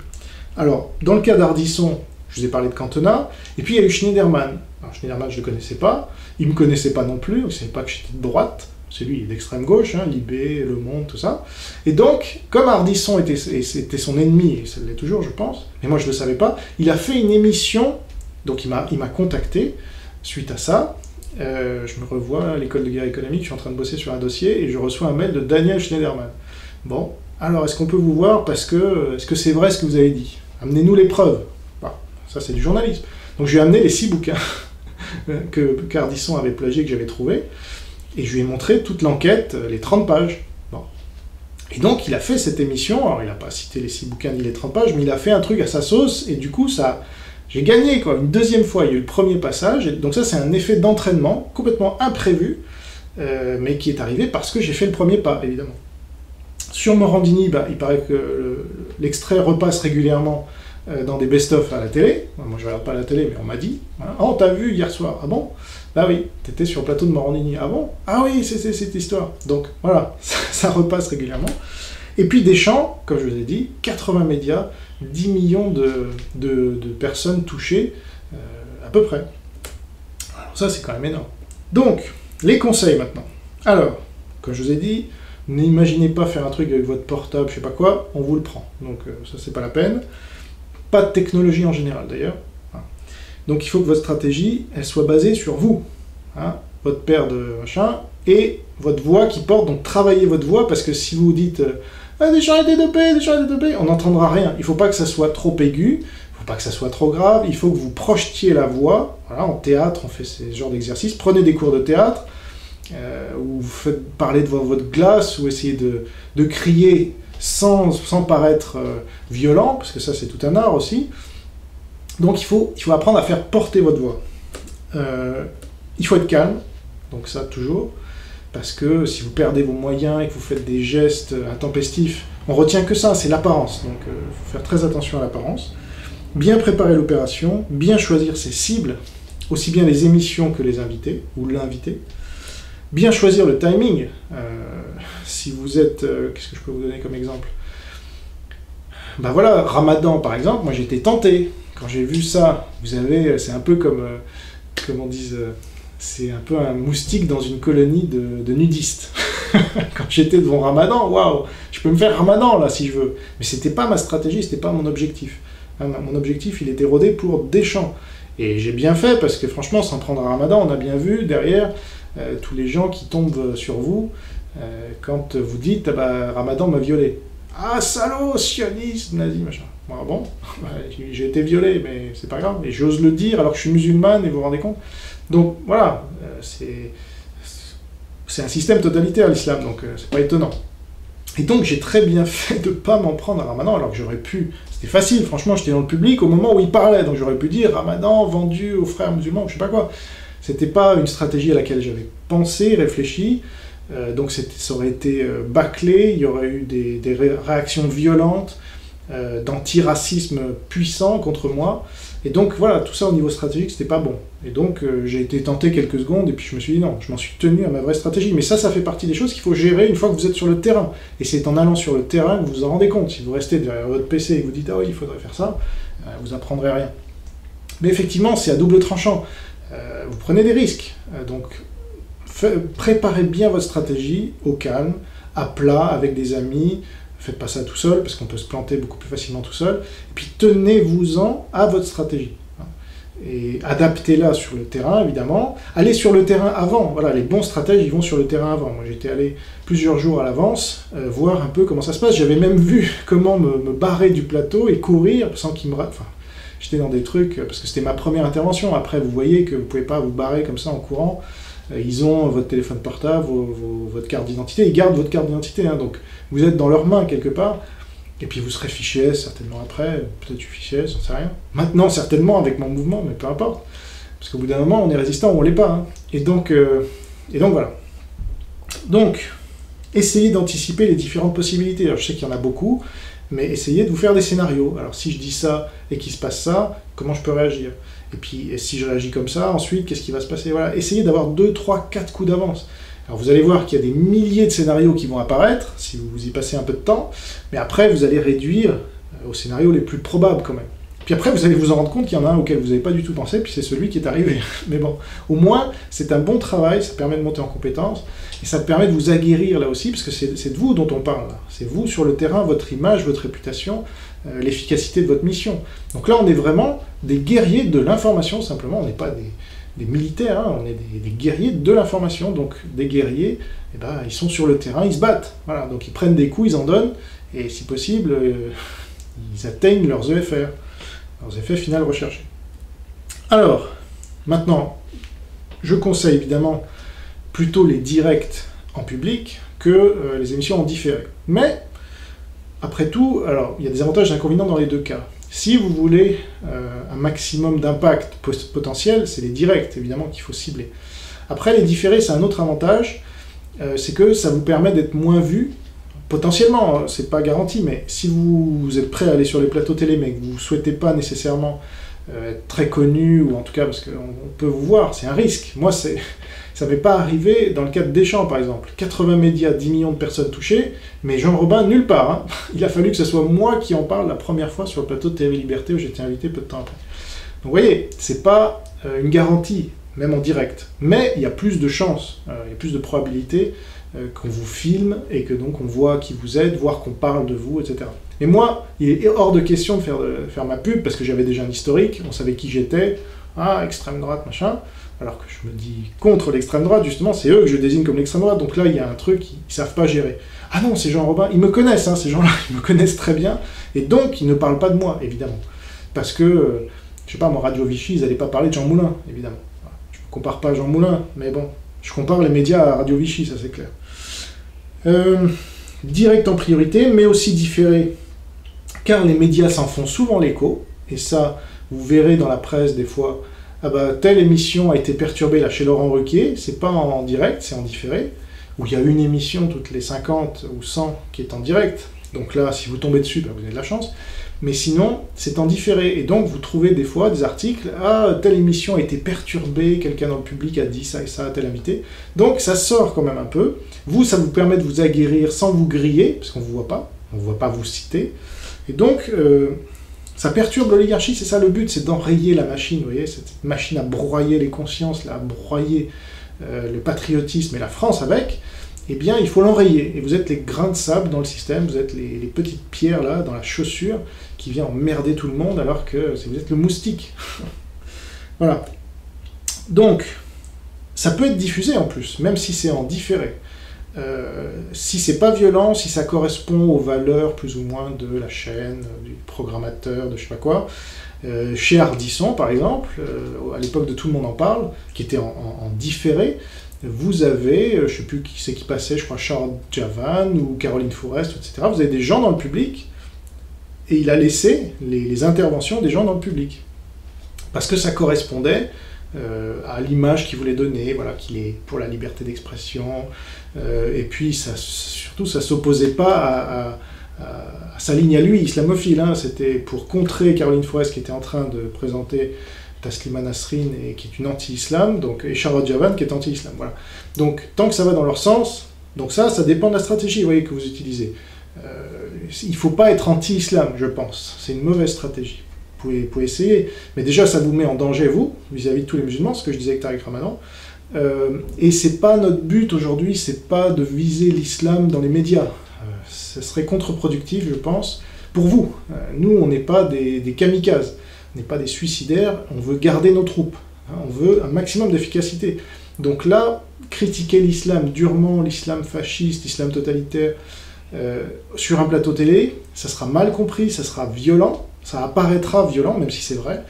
Alors, dans le cas d'Ardisson, je vous ai parlé de Cantona, et puis il y a eu Schneiderman. Alors Schneiderman, je ne le connaissais pas, il ne me connaissait pas non plus, il ne savait pas que j'étais de droite, c'est lui, il est d'extrême gauche, hein, Libé, Le Monde, tout ça. Et donc, comme Ardisson c'était son ennemi, et ça l'est toujours, je pense, mais moi je ne le savais pas, il a fait une émission, donc il m'a contacté suite à ça. Je me revois à l'école de guerre économique, je suis en train de bosser sur un dossier, et je reçois un mail de Daniel Schneiderman. Bon, alors est-ce qu'on peut vous voir, parce que, est-ce que c'est vrai ce que vous avez dit? Amenez-nous les preuves. Bon, ça c'est du journalisme. Donc je lui ai amené les 6 bouquins qu'Ardisson avait plagiés, que j'avais trouvés, et je lui ai montré toute l'enquête, les 30 pages. Bon. Et donc il a fait cette émission, alors il n'a pas cité les 6 bouquins ni les 30 pages, mais il a fait un truc à sa sauce, et du coup ça... J'ai gagné, quoi, une deuxième fois, il y a eu le premier passage, et donc ça c'est un effet d'entraînement complètement imprévu, mais qui est arrivé parce que j'ai fait le premier pas, évidemment. Sur Morandini, bah, il paraît que l'extrait repasse régulièrement dans des best-of à la télé. Moi je ne regarde pas la télé, mais on m'a dit. Hein. Oh, t'as vu hier soir? Ah bon? Bah oui, t'étais sur le plateau de Morandini. Ah bon? Ah oui, c'est cette histoire. Donc voilà, ça repasse régulièrement. Et puis Deschamps, comme je vous ai dit, 80 médias, 10 millions de personnes touchées, à peu près. Alors ça, c'est quand même énorme. Donc, les conseils maintenant. Alors, comme je vous ai dit, n'imaginez pas faire un truc avec votre portable, je sais pas quoi, on vous le prend. Donc ça, c'est pas la peine. Pas de technologie en général, d'ailleurs. Hein. Donc il faut que votre stratégie, elle soit basée sur vous. Hein, votre paire de machin, et votre voix qui porte. Donc travaillez votre voix, parce que si vous dites... Deschamps est dopé, Deschamps est dopé, on n'entendra rien. Il ne faut pas que ça soit trop aigu, il ne faut pas que ça soit trop grave, il faut que vous projetiez la voix. Voilà, en théâtre, on fait ce genre d'exercice. Prenez des cours de théâtre, où vous faites parler devant votre glace, ou essayez de crier sans paraître violent, parce que ça c'est tout un art aussi. Donc il faut apprendre à faire porter votre voix. Il faut être calme, donc ça toujours. Parce que si vous perdez vos moyens et que vous faites des gestes intempestifs, on retient que ça, c'est l'apparence. Donc il faut faire très attention à l'apparence. Bien préparer l'opération, bien choisir ses cibles, aussi bien les émissions que les invités, ou l'invité. Bien choisir le timing. Si vous êtes... qu'est-ce que je peux vous donner comme exemple? Ben voilà, Ramadan par exemple, moi j'étais tenté. Quand j'ai vu ça, vous avez... C'est un peu comme on dise... c'est un peu un moustique dans une colonie de nudistes. Quand j'étais devant Ramadan, waouh, je peux me faire Ramadan là si je veux. Mais c'était pas ma stratégie, c'était pas mon objectif. Mon objectif, il était rodé pour Deschamps. Et j'ai bien fait parce que franchement, sans prendre Ramadan, on a bien vu derrière tous les gens qui tombent sur vous quand vous dites ah bah, Ramadan m'a violé. Ah salaud, sioniste, nazi, machin. Bon, j'ai été violé, mais c'est pas grave. Et j'ose le dire alors que je suis musulmane, et vous vous rendez compte? Donc voilà, c'est un système totalitaire l'islam, donc c'est pas étonnant. Et donc j'ai très bien fait de pas m'en prendre à Ramadan, alors que j'aurais pu... C'était facile, franchement, j'étais dans le public au moment où il parlait, donc j'aurais pu dire Ramadan vendu aux frères musulmans, je sais pas quoi. C'était pas une stratégie à laquelle j'avais pensé, réfléchi, donc ça aurait été bâclé, il y aurait eu des réactions violentes, d'antiracisme puissant contre moi. Et donc voilà, tout ça au niveau stratégique, c'était pas bon. Et donc j'ai été tenté quelques secondes, et puis je me suis dit non, je m'en suis tenu à ma vraie stratégie. Mais ça fait partie des choses qu'il faut gérer une fois que vous êtes sur le terrain. Et c'est en allant sur le terrain que vous vous en rendez compte. Si vous restez derrière votre PC et que vous dites ah oui, il faudrait faire ça, vous apprendrez rien. Mais effectivement, c'est à double tranchant. Vous prenez des risques. Donc, préparez bien votre stratégie au calme, à plat, avec des amis. Faites pas ça tout seul, parce qu'on peut se planter beaucoup plus facilement tout seul. Et puis, tenez-vous-en à votre stratégie. Et adaptez-la sur le terrain, évidemment. Allez sur le terrain avant. Voilà, les bons stratèges, ils vont sur le terrain avant. Moi, j'étais allé plusieurs jours à l'avance, voir un peu comment ça se passe. J'avais même vu comment me barrer du plateau et courir sans qu'il me... Enfin, j'étais dans des trucs, parce que c'était ma première intervention. Après, vous voyez que vous ne pouvez pas vous barrer comme ça en courant. Ils ont votre téléphone portable, votre carte d'identité. Ils gardent votre carte d'identité, hein, donc vous êtes dans leurs mains quelque part. Et puis vous serez fiché S certainement après, peut-être du fichier S, j'en sais rien. Maintenant, certainement, avec mon mouvement, mais peu importe. Parce qu'au bout d'un moment, on est résistant ou on l'est pas. Hein. Et donc voilà. Donc, essayez d'anticiper les différentes possibilités. Alors, je sais qu'il y en a beaucoup, mais essayez de vous faire des scénarios. Alors, si je dis ça et qu'il se passe ça, comment je peux réagir? Et puis, si je réagis comme ça, ensuite, qu'est-ce qui va se passer? Voilà. Essayez d'avoir 2, 3, 4 coups d'avance. Alors vous allez voir qu'il y a des milliers de scénarios qui vont apparaître, si vous y passez un peu de temps, mais après vous allez réduire aux scénarios les plus probables quand même. Puis après vous allez vous en rendre compte qu'il y en a un auquel vous n'avez pas du tout pensé, puis c'est celui qui est arrivé. Mais bon, au moins c'est un bon travail, ça permet de monter en compétence, et ça permet de vous aguerrir là aussi, parce que c'est de vous dont on parle. C'est vous sur le terrain, votre image, votre réputation, l'efficacité de votre mission. Donc là on est vraiment des guerriers de l'information, simplement, on n'est pas des militaires, hein, on est des guerriers de l'information, donc des guerriers, eh ben, ils sont sur le terrain, ils se battent, voilà, donc ils prennent des coups, ils en donnent, et si possible, ils atteignent leurs EFR, leurs effets finaux recherchés. Alors, maintenant, je conseille évidemment plutôt les directs en public que les émissions en différé. Mais, après tout, alors, il y a des avantages et des inconvénients dans les deux cas. Si vous voulez un maximum d'impact potentiel, c'est les directs, évidemment, qu'il faut cibler. Après, les différés, c'est un autre avantage, c'est que ça vous permet d'être moins vu, potentiellement, c'est pas garanti, mais si vous êtes prêt à aller sur les plateaux télé, mais que vous ne souhaitez pas nécessairement être très connu, ou en tout cas, parce qu'on peut vous voir, c'est un risque. Moi, ça ne m'est pas arrivé dans le cas de Deschamps, par exemple. 80 médias, 10 millions de personnes touchées, mais Jean Robin, nulle part. Hein. Il a fallu que ce soit moi qui en parle la première fois sur le plateau de TV Liberté, où j'étais invité peu de temps après. Donc vous voyez, c'est pas une garantie, même en direct. Mais il y a plus de chances, il y a plus de probabilités qu'on vous filme, et que donc on voit qui vous êtes, voire qu'on parle de vous, etc. Et moi, il est hors de question de faire ma pub, parce que j'avais déjà un historique, on savait qui j'étais, extrême droite, machin. Alors que je me dis contre l'extrême droite, justement, c'est eux que je désigne comme l'extrême droite, donc là, il y a un truc, ils ne savent pas gérer. Ah non, c'est Jean Robin, ils me connaissent, hein, ces gens-là, ils me connaissent très bien, et donc, ils ne parlent pas de moi, évidemment. Parce que, je sais pas, moi, Radio Vichy, ils n'allaient pas parler de Jean Moulin, évidemment. Je ne compare pas à Jean Moulin, mais bon, je compare les médias à Radio Vichy, ça c'est clair. Direct en priorité, mais aussi différé, car les médias s'en font souvent l'écho, et ça, vous verrez dans la presse, des fois, telle émission a été perturbée là chez Laurent Ruquier, c'est pas en direct, c'est en différé, où il y a une émission toutes les 50 ou 100 qui est en direct, donc là, si vous tombez dessus, vous avez de la chance, mais sinon, c'est en différé, et donc vous trouvez des fois des articles, telle émission a été perturbée, quelqu'un dans le public a dit ça et ça à tel invité, donc ça sort quand même un peu, vous, ça vous permet de vous aguerrir sans vous griller, parce qu'on ne vous voit pas, on ne voit pas vous citer, et donc, ça perturbe l'oligarchie, c'est ça le but, c'est d'enrayer la machine, vous voyez, cette machine à broyer les consciences, là, à broyer le patriotisme et la France avec, eh bien, il faut l'enrayer. Et vous êtes les grains de sable dans le système, vous êtes les petites pierres, là, dans la chaussure, qui vient emmerder tout le monde, alors que vous êtes le moustique. Voilà. Donc, ça peut être diffusé en plus, même si c'est en différé. Si c'est pas violent, si ça correspond aux valeurs plus ou moins de la chaîne, du programmateur, de je sais pas quoi, chez Ardisson par exemple, à l'époque de Tout le monde en parle, qui était en différé, vous avez, je sais plus qui c'est qui passait, je crois Charles Javan ou Caroline Fourest, etc. Vous avez des gens dans le public, et il a laissé les interventions des gens dans le public, parce que ça correspondait à l'image qu'il voulait donner, voilà, qu'il est pour la liberté d'expression, et puis surtout ça s'opposait pas à sa ligne à lui, islamophile, hein, c'était pour contrer Caroline Fourest qui était en train de présenter Taslima Nasrin et qui est une anti-islam, et Charlotte Javan qui est anti-islam, voilà. Donc tant que ça va dans leur sens, donc ça dépend de la stratégie, vous voyez, que vous utilisez. Il ne faut pas être anti-islam, je pense, c'est une mauvaise stratégie. vous pouvez essayer. Mais déjà, ça vous met en danger, vous, vis-à-vis de tous les musulmans, ce que je disais avec Tariq Ramadan. Et c'est pas notre but aujourd'hui, c'est pas de viser l'islam dans les médias. Ce serait contre-productif, je pense, pour vous. Nous, on n'est pas des kamikazes, on n'est pas des suicidaires, on veut garder nos troupes. On veut un maximum d'efficacité. Donc là, critiquer l'islam durement, l'islam fasciste, l'islam totalitaire, sur un plateau télé, ça sera mal compris, ça sera violent, ça apparaîtra violent, même si c'est vrai,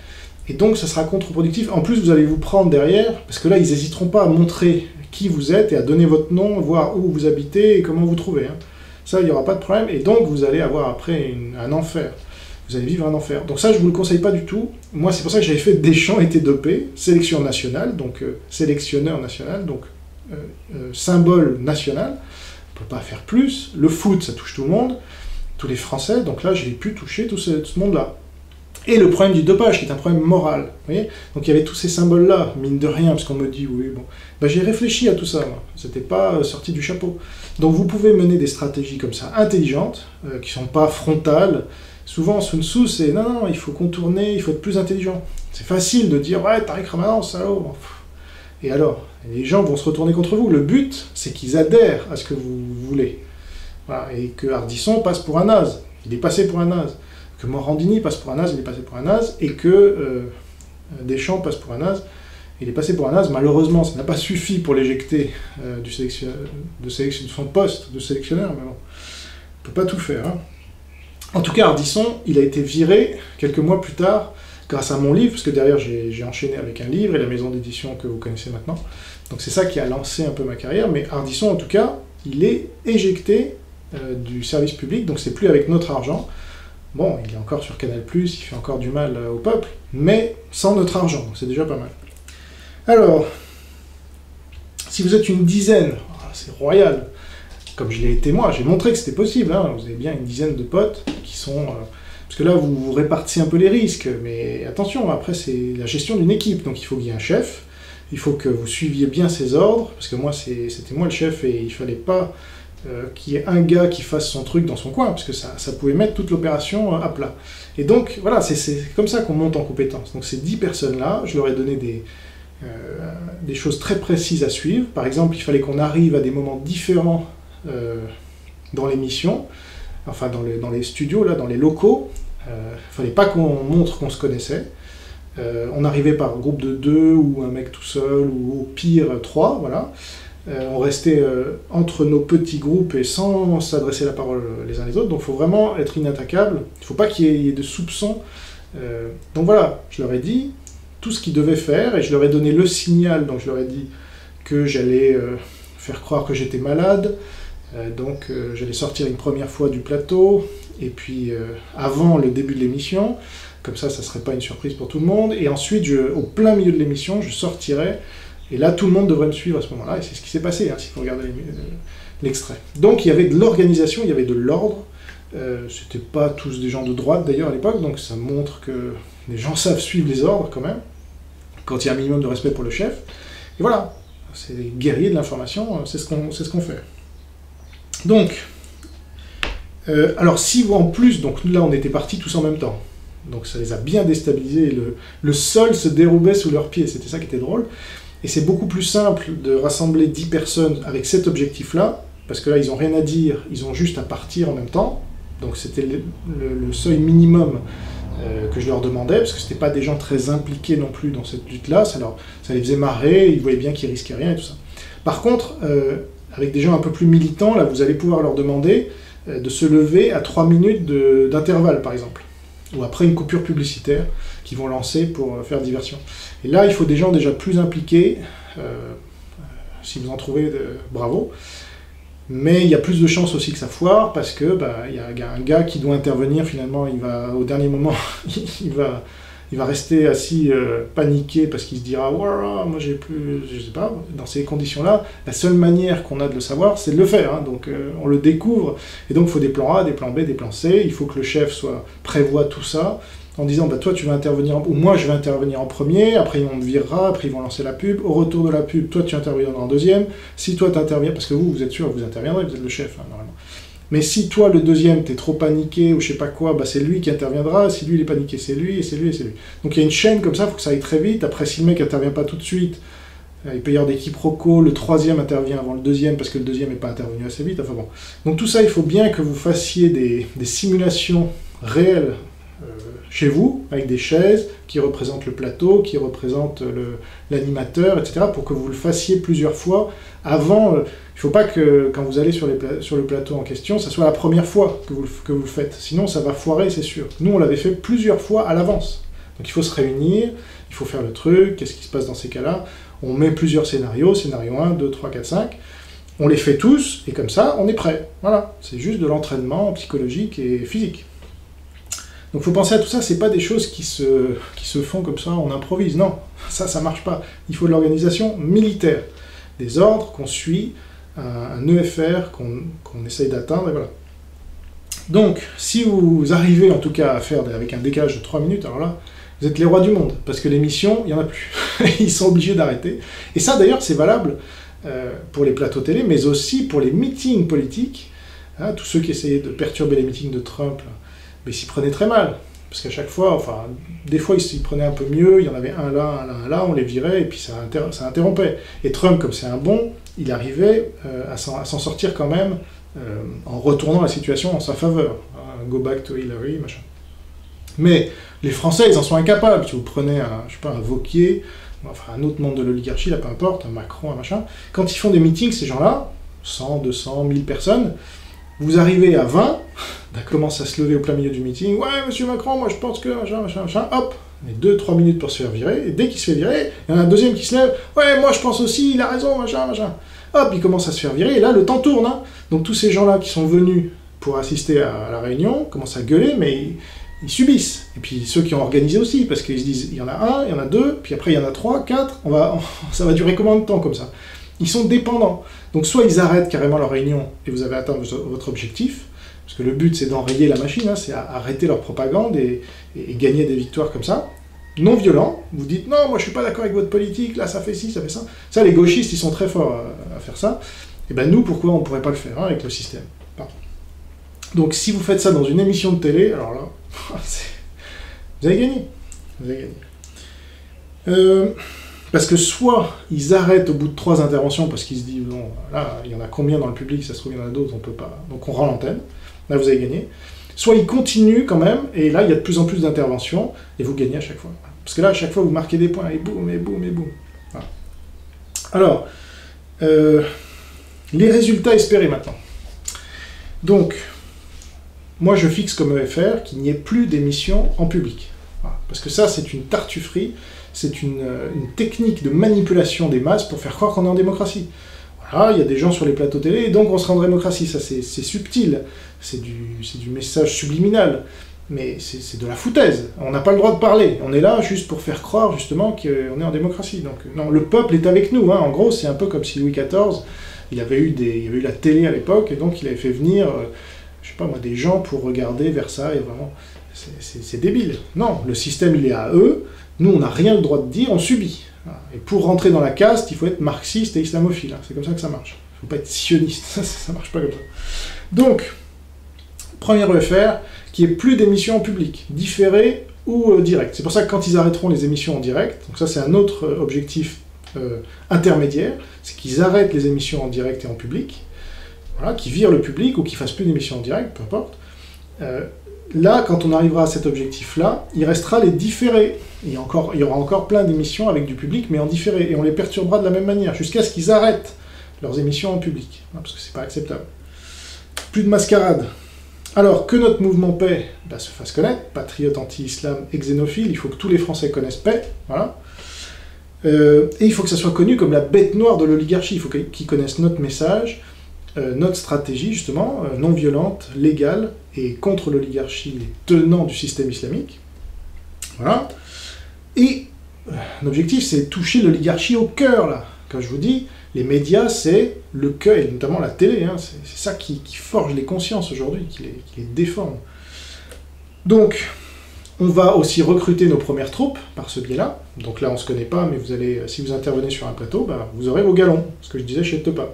et donc ça sera contre-productif. En plus, vous allez vous prendre derrière, parce que là, ils n'hésiteront pas à montrer qui vous êtes et à donner votre nom, voir où vous habitez et comment vous trouvez. Ça, il n'y aura pas de problème, et donc vous allez avoir après un enfer. Vous allez vivre un enfer. Donc ça, je ne vous le conseille pas du tout. Moi, c'est pour ça que j'avais fait Deschamps était dopé, sélection nationale, donc sélectionneur national, donc symbole national. On ne peut pas faire plus. Le foot, ça touche tout le monde, tous les Français, donc là, j'ai pu toucher tout ce monde-là. Et le problème du dopage, qui est un problème moral. Vous voyez, donc il y avait tous ces symboles-là, mine de rien, parce qu'on me dit, oui, bon. Ben, j'ai réfléchi à tout ça, moi. C'était pas sorti du chapeau. Donc vous pouvez mener des stratégies comme ça, intelligentes, qui ne sont pas frontales. Souvent, Sun Tzu, c'est non, il faut contourner, il faut être plus intelligent. C'est facile de dire, ouais, Tariq Ramadan, salaud. Et alors, les gens vont se retourner contre vous. Le but, c'est qu'ils adhèrent à ce que vous voulez. Voilà. Et que Ardisson passe pour un naze. Il est passé pour un naze. Que Morandini passe pour un naze, il est passé pour un naze. Et que Deschamps passe pour un naze, il est passé pour un naze. Malheureusement, ça n'a pas suffi pour l'éjecter de son poste de sélectionneur. Mais bon, on ne peut pas tout faire. En tout cas, Ardisson, il a été viré quelques mois plus tard, grâce à mon livre, parce que derrière, j'ai enchaîné avec un livre et la maison d'édition que vous connaissez maintenant. Donc c'est ça qui a lancé un peu ma carrière, mais Ardisson, en tout cas, il est éjecté du service public, donc c'est plus avec notre argent. Bon, il est encore sur Canal+, il fait encore du mal au peuple, mais sans notre argent, donc c'est déjà pas mal. Alors, si vous êtes une dizaine, c'est royal. Comme je l'ai été moi, j'ai montré que c'était possible. Vous avez bien une dizaine de potes qui sont... parce que là, vous répartissez un peu les risques, mais attention, après, c'est la gestion d'une équipe. Donc il faut qu'il y ait un chef, il faut que vous suiviez bien ses ordres, parce que moi, c'était moi le chef, et il fallait pas qu'il y ait un gars qui fasse son truc dans son coin, parce que ça pouvait mettre toute l'opération à plat. Et donc, voilà, c'est comme ça qu'on monte en compétence. Donc ces 10 personnes-là, je leur ai donné des choses très précises à suivre. Par exemple, il fallait qu'on arrive à des moments différents dans l'émission, enfin dans les studios, là, dans les locaux. Il ne fallait pas qu'on montre qu'on se connaissait. On arrivait par groupe de 2 ou un mec tout seul, ou au pire 3, voilà. On restait entre nos petits groupes et sans s'adresser la parole les uns les autres, donc il faut vraiment être inattaquable, il ne faut pas qu'il y ait de soupçons. Donc voilà, je leur ai dit tout ce qu'ils devaient faire, et je leur ai donné le signal, donc je leur ai dit que j'allais faire croire que j'étais malade, donc j'allais sortir une première fois du plateau, et puis avant le début de l'émission, comme ça ne serait pas une surprise pour tout le monde, et ensuite, au plein milieu de l'émission, je sortirais, et là tout le monde devrait me suivre à ce moment-là, et c'est ce qui s'est passé, si vous regardez l'extrait. Donc il y avait de l'organisation, il y avait de l'ordre, c'était pas tous des gens de droite d'ailleurs à l'époque, donc ça montre que les gens savent suivre les ordres quand même, quand il y a un minimum de respect pour le chef, et voilà, c'est les guerriers de l'information, c'est ce qu'on fait. Donc, alors si vous en plus, donc là on était partis tous en même temps, donc ça les a bien déstabilisés, le sol se déroulait sous leurs pieds, c'était ça qui était drôle, et c'est beaucoup plus simple de rassembler 10 personnes avec cet objectif-là, parce que là ils n'ont rien à dire, ils ont juste à partir en même temps, donc c'était le seuil minimum que je leur demandais, parce que c'était pas des gens très impliqués non plus dans cette lutte-là, ça les faisait marrer, ils voyaient bien qu'ils risquaient rien et tout ça. Par contre, avec des gens un peu plus militants, là, vous allez pouvoir leur demander de se lever à 3 minutes d'intervalle, par exemple, ou après une coupure publicitaire qu'ils vont lancer pour faire diversion. Et là, il faut des gens déjà plus impliqués, si vous en trouvez, bravo, mais il y a plus de chances aussi que ça foire, parce que il y a un gars qui doit intervenir, finalement, au dernier moment, il va rester assis, paniqué, parce qu'il se dira « Ouah, moi j'ai plus... » Je sais pas, dans ces conditions-là, la seule manière qu'on a de le savoir, c'est de le faire, donc on le découvre, et donc il faut des plans A, des plans B, des plans C, il faut que le chef prévoit tout ça, en disant toi tu vas intervenir, ou moi je vais intervenir en premier, après on me virera, après ils vont lancer la pub, au retour de la pub, toi tu interviendras en deuxième, si toi tu interviens, parce que vous êtes sûr, vous interviendrez, vous êtes le chef, normalement. Mais si toi, le deuxième, t'es trop paniqué ou je sais pas quoi, bah c'est lui qui interviendra. Si lui, il est paniqué, c'est lui, et c'est lui, et c'est lui. Donc il y a une chaîne comme ça, il faut que ça aille très vite. Après, si le mec intervient pas tout de suite, il peut y avoir des quiproquos, le troisième intervient avant le deuxième parce que le deuxième n'est pas intervenu assez vite. Enfin bon. Donc tout ça, il faut bien que vous fassiez des simulations réelles chez vous, avec des chaises qui représentent le plateau, qui représentent l'animateur, etc., pour que vous le fassiez plusieurs fois avant. Il ne faut pas que, quand vous allez sur le plateau en question, ça soit la première fois que vous le faites. Sinon, ça va foirer, c'est sûr. Nous, on l'avait fait plusieurs fois à l'avance. Donc il faut se réunir, il faut faire le truc, qu'est-ce qui se passe dans ces cas-là. On met plusieurs scénarios, scénario 1, 2, 3, 4, 5. On les fait tous, et comme ça, on est prêt. Voilà, c'est juste de l'entraînement psychologique et physique. Donc il faut penser à tout ça, c'est pas des choses qui se font comme ça, on improvise. Non, ça marche pas. Il faut de l'organisation militaire. Des ordres qu'on suit, un EFR qu'on essaye d'atteindre, et voilà. Donc, si vous arrivez en tout cas à faire avec un décalage de 3 minutes, alors là, vous êtes les rois du monde, parce que les missions, il n'y en a plus. Ils sont obligés d'arrêter. Et ça, d'ailleurs, c'est valable pour les plateaux télé, mais aussi pour les meetings politiques. Hein, tous ceux qui essayaient de perturber les meetings de Trump, là, mais ils s'y prenaient très mal. Parce qu'à chaque fois, enfin, des fois, ils s'y prenaient un peu mieux, il y en avait un là, un là, on les virait, et puis ça interrompait. Et Trump, comme c'est un bon, il arrivait à s'en sortir quand même, en retournant la situation en sa faveur. Hein, go back to Hillary, machin. Mais les Français, ils en sont incapables. Si vous prenez un Wauquiez, enfin un autre membre de l'oligarchie, là, peu importe, un Macron, un machin, quand ils font des meetings, ces gens-là, 100, 200, 1000 personnes, vous arrivez à 20, commence à se lever au plein milieu du meeting, ouais, monsieur Macron, moi je pense que, machin, hop, et 2-3 minutes pour se faire virer, et dès qu'il se fait virer, il y en a un deuxième qui se lève, ouais, moi je pense aussi, il a raison, machin. Hop, il commence à se faire virer, et là, le temps tourne, hein. Donc tous ces gens-là qui sont venus pour assister à la réunion commencent à gueuler, mais ils subissent. Et puis ceux qui ont organisé aussi, parce qu'ils se disent, il y en a un, il y en a deux, puis après il y en a 3, 4, ça va durer combien de temps comme ça? Ils sont dépendants. Donc soit ils arrêtent carrément leur réunion, et vous avez atteint votre objectif, parce que le but c'est d'enrayer la machine, hein, c'est arrêter leur propagande et gagner des victoires comme ça. Non violent, vous dites non, moi je suis pas d'accord avec votre politique, là ça fait ci, ça fait ça. Ça, les gauchistes, ils sont très forts à faire ça. Et ben nous, pourquoi on pourrait pas le faire hein, avec le système? Pardon. Donc si vous faites ça dans une émission de télé, alors là, vous avez gagné. Vous avez gagné. Parce que soit ils arrêtent au bout de 3 interventions parce qu'ils se disent bon, là, il y en a combien dans le public, ça se trouve il y en a d'autres, on peut pas. Donc on rend l'antenne, là vous avez gagné. Soit ils continuent quand même, et là il y a de plus en plus d'interventions, et vous gagnez à chaque fois. Parce que là, à chaque fois, vous marquez des points, et boum, et boum, et boum. Voilà. Alors, les résultats espérés maintenant. Donc, moi je fixe comme EFR qu'il n'y ait plus d'émissions en public. Voilà. Parce que ça, c'est une tartufferie, c'est une technique de manipulation des masses pour faire croire qu'on est en démocratie. Voilà, il y a des gens sur les plateaux télé, et donc on sera en démocratie. Ça, c'est subtil, c'est du message subliminal. Mais c'est de la foutaise. On n'a pas le droit de parler. On est là juste pour faire croire, justement, qu'on est en démocratie. Donc, non, le peuple est avec nous. Hein. En gros, c'est un peu comme si Louis XIV, il y avait eu la télé à l'époque, et donc il avait fait venir, je sais pas moi, des gens pour regarder Versailles. Vraiment, c'est débile. Non, le système, il est à eux. Nous, on n'a rien le droit de dire, on subit. Voilà. Et pour rentrer dans la caste, il faut être marxiste et islamophile. Hein. C'est comme ça que ça marche. Il ne faut pas être sioniste. Ça marche pas comme ça. Donc, premier EFR, qu'il n'y ait plus d'émissions en public, différées ou directes. C'est pour ça que quand ils arrêteront les émissions en direct, donc ça c'est un autre objectif intermédiaire, c'est qu'ils arrêtent les émissions en direct et en public, voilà, qu'ils virent le public ou qu'ils fassent plus d'émissions en direct, peu importe. Là, quand on arrivera à cet objectif-là, il restera les différés. Il y aura encore plein d'émissions avec du public, mais en différé, et on les perturbera de la même manière, jusqu'à ce qu'ils arrêtent leurs émissions en public, hein, parce que c'est pas acceptable. Plus de mascarade. Alors, que notre mouvement paix se fasse connaître, patriote anti-islam et xénophile, il faut que tous les Français connaissent paix, voilà. Et il faut que ça soit connu comme la bête noire de l'oligarchie, il faut qu'ils connaissent notre message, notre stratégie, justement, non violente, légale, et contre l'oligarchie, les tenants du système islamique. Voilà. Et l'objectif, c'est toucher l'oligarchie au cœur, là. Quand je vous dis, les médias, c'est le cœur, et notamment la télé, hein, c'est ça qui forge les consciences aujourd'hui, qui les déforme. Donc, on va aussi recruter nos premières troupes par ce biais-là. Donc là, on ne se connaît pas, mais vous allez, si vous intervenez sur un plateau, bah, vous aurez vos galons, ce que je disais chez Topa.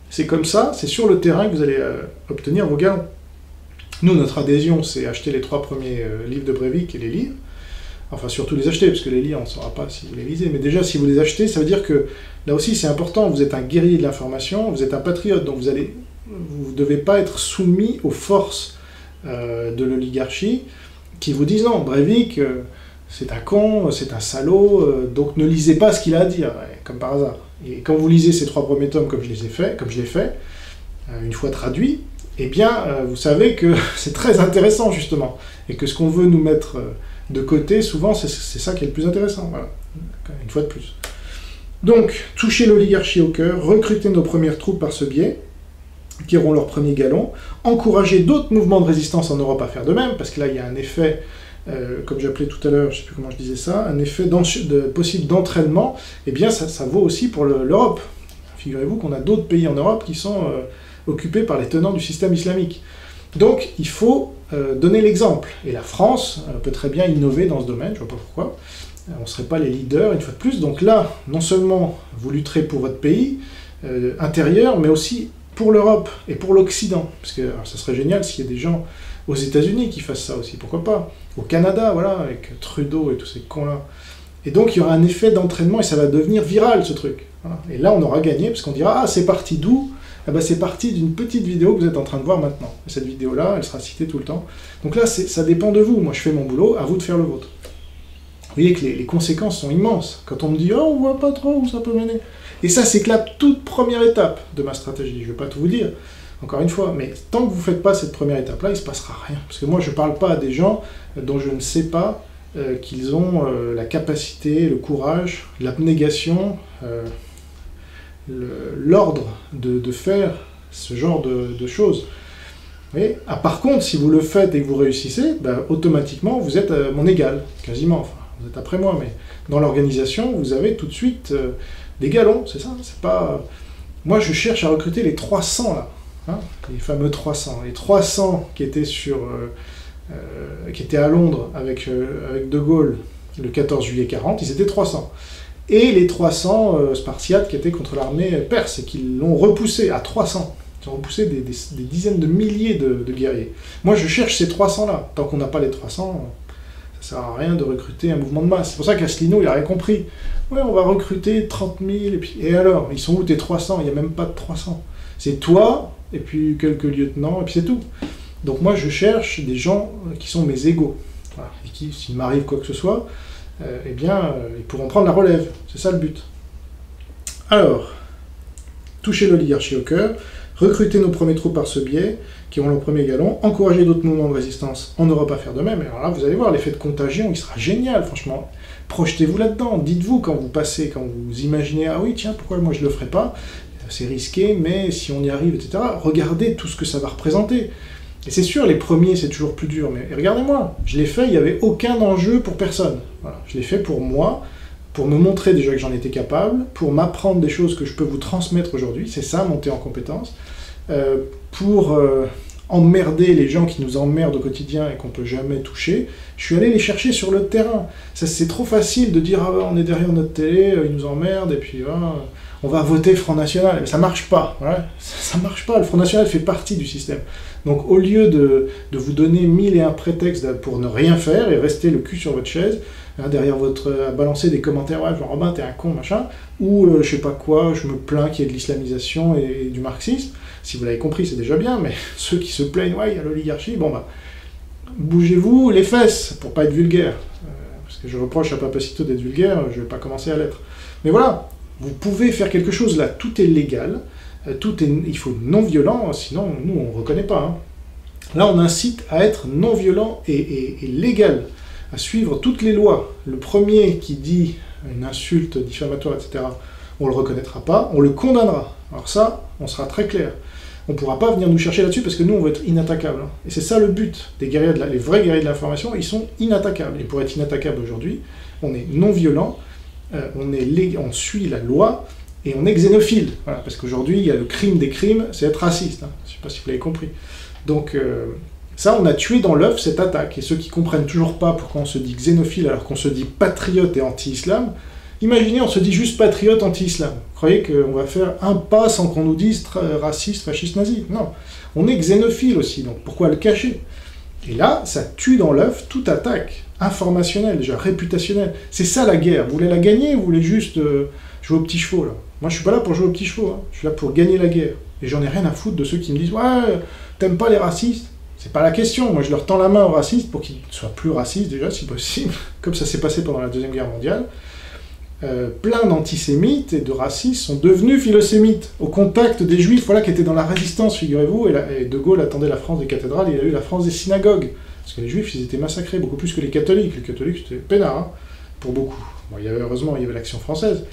C'est comme ça, c'est sur le terrain que vous allez obtenir vos galons. Nous, notre adhésion, c'est acheter les 3 premiers livres de Breivik et les lire. Enfin, surtout les acheter, parce que les lire, on ne saura pas si vous les lisez. Mais déjà, si vous les achetez, ça veut dire que, là aussi, c'est important, vous êtes un guerrier de l'information, vous êtes un patriote, donc vous ne devez pas être soumis aux forces de l'oligarchie qui vous disent non, Breivik, c'est un con, c'est un salaud, donc ne lisez pas ce qu'il a à dire, comme par hasard. Et quand vous lisez ces 3 premiers tomes, comme je l'ai fait, une fois traduit, eh bien, vous savez que c'est très intéressant, justement, et que ce qu'on veut nous mettre de côté, souvent, c'est ça qui est le plus intéressant, voilà, une fois de plus. Donc, toucher l'oligarchie au cœur, recruter nos premières troupes par ce biais, qui auront leur premier galon, encourager d'autres mouvements de résistance en Europe à faire de même, parce que là, il y a un effet, comme j'appelais tout à l'heure, je ne sais plus comment je disais ça, un effet possible d'entraînement, eh bien, ça vaut aussi pour l'Europe. Figurez-vous qu'on a d'autres pays en Europe qui sont occupés par les tenants du système islamique. Donc, il faut donner l'exemple. Et la France peut très bien innover dans ce domaine, je ne vois pas pourquoi. On ne serait pas les leaders, une fois de plus. Donc là, non seulement vous lutterez pour votre pays intérieur, mais aussi pour l'Europe et pour l'Occident. Parce que ça serait génial s'il y a des gens aux États-Unis qui fassent ça aussi, pourquoi pas. Au Canada, voilà, avec Trudeau et tous ces cons-là. Et donc, il y aura un effet d'entraînement et ça va devenir viral, ce truc. Voilà. Et là, on aura gagné, parce qu'on dira « Ah, c'est parti d'où ?» Eh ben, c'est parti d'une petite vidéo que vous êtes en train de voir maintenant. Et cette vidéo-là, elle sera citée tout le temps. Donc là, ça dépend de vous. Moi, je fais mon boulot, à vous de faire le vôtre. Vous voyez que les conséquences sont immenses. Quand on me dit « Oh, on voit pas trop où ça peut mener ». Et ça, c'est que la toute première étape de ma stratégie. Je ne vais pas tout vous dire, encore une fois. Mais tant que vous ne faites pas cette première étape-là, il ne se passera rien. Parce que moi, je ne parle pas à des gens dont je ne sais pas qu'ils ont la capacité, le courage, l'abnégation, l'ordre de faire ce genre de choses. Vous voyez ? Par contre, si vous le faites et que vous réussissez, ben, automatiquement, vous êtes mon égal, quasiment. Enfin, vous êtes après moi, mais dans l'organisation, vous avez tout de suite des galons, c'est ça. C'est pas. Moi, je cherche à recruter les 300 là, hein, les fameux 300, les 300 qui étaient qui étaient à Londres avec De Gaulle le 14 juillet 40. Ils étaient 300. Et les 300 Spartiates qui étaient contre l'armée perse et qui l'ont repoussé à 300. Ils ont repoussé des dizaines de milliers de guerriers. Moi, je cherche ces 300-là. Tant qu'on n'a pas les 300, ça ne sert à rien de recruter un mouvement de masse. C'est pour ça qu'Asselineau, il a rien compris. Ouais, on va recruter 30 000, et alors, ils sont où tes 300? Il n'y a même pas de 300. C'est toi, et puis quelques lieutenants, et puis c'est tout. Donc moi, je cherche des gens qui sont mes égaux. Voilà. Et qui, s'il m'arrive quoi que ce soit, eh bien, ils pourront prendre la relève. C'est ça le but. Alors, toucher l'oligarchie au cœur, recruter nos premiers troupes par ce biais, qui ont leur premier galon, encourager d'autres mouvements de résistance en Europe à faire de même. Et alors là, vous allez voir, l'effet de contagion, il sera génial, franchement. Projetez-vous là-dedans. Dites-vous quand vous passez, quand vous imaginez, ah oui, tiens, pourquoi moi je ne le ferai pas? C'est risqué, mais si on y arrive, etc. Regardez tout ce que ça va représenter. Et c'est sûr, les premiers, c'est toujours plus dur, mais regardez-moi, je l'ai fait, il n'y avait aucun enjeu pour personne. Voilà. Je l'ai fait pour moi, pour me montrer déjà que j'en étais capable, pour m'apprendre des choses que je peux vous transmettre aujourd'hui, c'est ça, monter en compétence, pour emmerder les gens qui nous emmerdent au quotidien et qu'on ne peut jamais toucher, je suis allé les chercher sur le terrain. C'est trop facile de dire, ah, on est derrière notre télé, ils nous emmerdent, et puis on va voter Front National. Mais ça ne marche pas, voilà. Ça ne marche pas, le Front National fait partie du système. Donc au lieu de vous donner 1001 prétextes pour ne rien faire et rester le cul sur votre chaise, derrière à balancer des commentaires, ouais, genre Robin, t'es un con, machin, ou je sais pas quoi, je me plains qu'il y ait de l'islamisation et du marxisme. Si vous l'avez compris, c'est déjà bien, mais ceux qui se plaignent, ouais, il y a l'oligarchie, bon bah, bougez-vous les fesses pour pas être vulgaire. Parce que je reproche à Papacito d'être vulgaire, je vais pas commencer à l'être. Mais voilà, vous pouvez faire quelque chose là, tout est légal, il faut non-violent, sinon nous on reconnaît pas. Hein. Là on incite à être non-violent et légal, à suivre toutes les lois. Le premier qui dit une insulte diffamatoire, etc., on ne le reconnaîtra pas, on le condamnera. Alors ça, on sera très clair. On ne pourra pas venir nous chercher là-dessus parce que nous, on va être inattaquables. Hein. Et c'est ça le but des guerriers les vrais guerriers de l'information, ils sont inattaquables. Et pour être inattaquables aujourd'hui, on est non-violent, on suit la loi et on est xénophile. Voilà, parce qu'aujourd'hui, il y a le crime des crimes, c'est être raciste. Hein. Je ne sais pas si vous l'avez compris. Donc ça, on a tué dans l'œuf cette attaque. Et ceux qui ne comprennent toujours pas pourquoi on se dit xénophile alors qu'on se dit patriote et anti-islam, Imaginez, on se dit juste patriote anti-islam. Vous croyez qu'on va faire un pas sans qu'on nous dise raciste, fasciste, nazi? Non. On est xénophile aussi, donc pourquoi le cacher? Et là, ça tue dans l'œuf toute attaque informationnelle, déjà réputationnelle. C'est ça la guerre. Vous voulez la gagner ou vous voulez juste jouer aux petits chevaux là? Moi, je suis pas là pour jouer aux petits chevaux. Hein. Je suis là pour gagner la guerre. Et j'en ai rien à foutre de ceux qui me disent « Ouais, t'aimes pas les racistes ?» C'est pas la question. Moi, je leur tends la main aux racistes pour qu'ils soient plus racistes déjà, si possible, comme ça s'est passé pendant la Deuxième Guerre mondiale. Plein d'antisémites et de racistes sont devenus philosémites, au contact des juifs, voilà, qui étaient dans la résistance, figurez-vous, et De Gaulle attendait la France des cathédrales, il a eu la France des synagogues, parce que les juifs, ils étaient massacrés, beaucoup plus que les catholiques c'était peinard, hein, pour beaucoup. Bon, heureusement, il y avait l'Action française.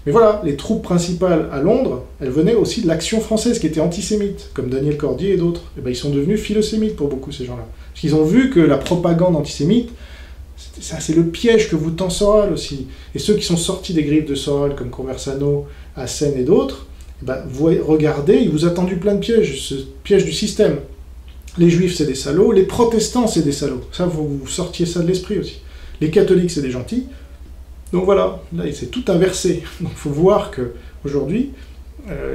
Mais voilà, les troupes principales à Londres, elles venaient aussi de l'Action française, qui était antisémite, comme Daniel Cordier et d'autres. Et ben, ils sont devenus philosémites pour beaucoup, ces gens-là. Parce qu'ils ont vu que la propagande antisémite, ça, c'est le piège que vous tend Soral aussi. Et ceux qui sont sortis des griffes de Soral, comme Conversano, Hassen et d'autres, ben, vous regardez, il vous a tendu plein de pièges, ce piège du système. Les juifs, c'est des salauds, les protestants, c'est des salauds. Ça, vous sortiez ça de l'esprit aussi. Les catholiques, c'est des gentils. Donc voilà, là, c'est tout inversé. Donc il faut voir qu'aujourd'hui,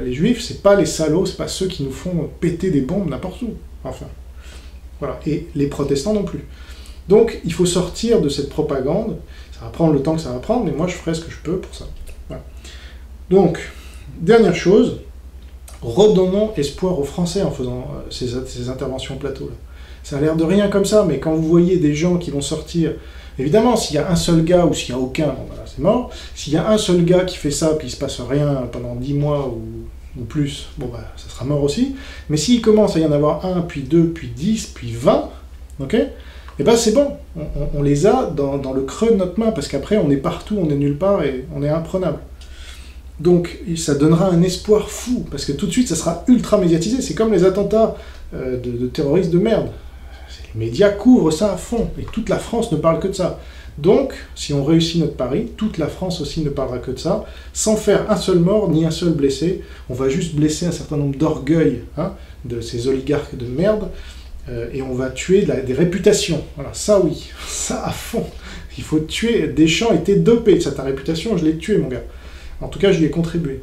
les juifs, c'est pas les salauds, c'est pas ceux qui nous font péter des bombes n'importe où. Enfin, voilà. Et les protestants non plus. Donc, il faut sortir de cette propagande. Ça va prendre le temps que ça va prendre, mais moi, je ferai ce que je peux pour ça. Voilà. Donc, dernière chose, redonnons espoir aux Français en faisant ces interventions plateau. Là. Ça a l'air de rien comme ça, mais quand vous voyez des gens qui vont sortir... Évidemment, s'il y a un seul gars ou s'il n'y a aucun, bon, voilà, c'est mort. S'il y a un seul gars qui fait ça, puis il ne se passe rien pendant 10 mois ou plus, bon, bah, ça sera mort aussi. Mais s'il commence à y en avoir un, puis deux, puis 10, puis 20, ok ? Et ben c'est bon, on les a dans le creux de notre main, parce qu'après on est partout, on est nulle part et on est imprenable. Donc ça donnera un espoir fou, parce que tout de suite ça sera ultra médiatisé, c'est comme les attentats de terroristes de merde. Les médias couvrent ça à fond, et toute la France ne parle que de ça. Donc, si on réussit notre pari, toute la France aussi ne parlera que de ça, sans faire un seul mort, ni un seul blessé. On va juste blesser un certain nombre d'orgueils, hein, de ces oligarques de merde, et on va tuer des réputations. Voilà, ça oui, ça à fond. Il faut tuer. Deschamps était dopé, ça, ta réputation, je l'ai tué, mon gars. En tout cas, je lui ai contribué.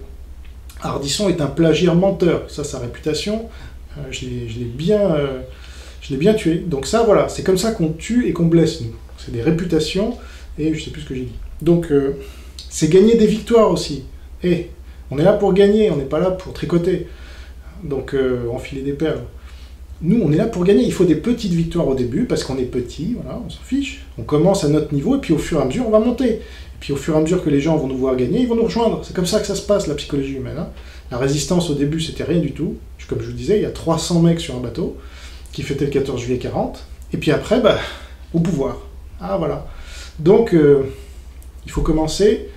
Ardisson est un plagiaire menteur, ça, sa réputation, je l'ai bien tué. Donc ça, voilà, c'est comme ça qu'on tue et qu'on blesse, nous. C'est des réputations, et je sais plus ce que j'ai dit. Donc, c'est gagner des victoires aussi. Et on est là pour gagner, on n'est pas là pour tricoter. Donc, enfiler des perles. Nous, on est là pour gagner. Il faut des petites victoires au début, parce qu'on est petit, voilà, on s'en fiche. On commence à notre niveau, et puis au fur et à mesure, on va monter. Et puis au fur et à mesure que les gens vont nous voir gagner, ils vont nous rejoindre. C'est comme ça que ça se passe, la psychologie humaine. Hein. La résistance, au début, c'était rien du tout. Comme je vous disais, il y a 300 mecs sur un bateau, qui fêtaient le 14 juillet 40. Et puis après, bah, au pouvoir. Ah, voilà. Donc, il faut commencer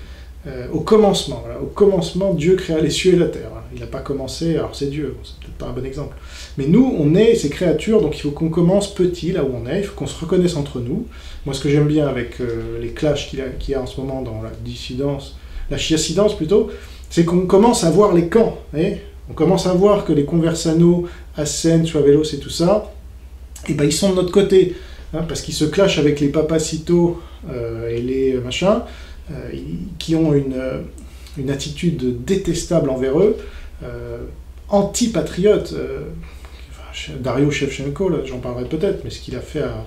au commencement. Voilà. Au commencement, Dieu créa les cieux et la terre. Il n'a pas commencé, alors c'est Dieu, c'est peut-être pas un bon exemple. Mais nous, on est ces créatures, donc il faut qu'on commence petit, là où on est, il faut qu'on se reconnaisse entre nous. Moi, ce que j'aime bien avec les clashs qu'il y a en ce moment dans la dissidence, la chiassidence plutôt, c'est qu'on commence à voir les camps. On commence à voir que les Conversano, Hassen, Suavelos et tout ça, et ben, ils sont de notre côté, hein, parce qu'ils se clashent avec les Papacito et les machins, qui ont une attitude détestable envers eux, anti-patriote. Dario Shevchenko, j'en parlerai peut-être, mais ce qu'il a fait à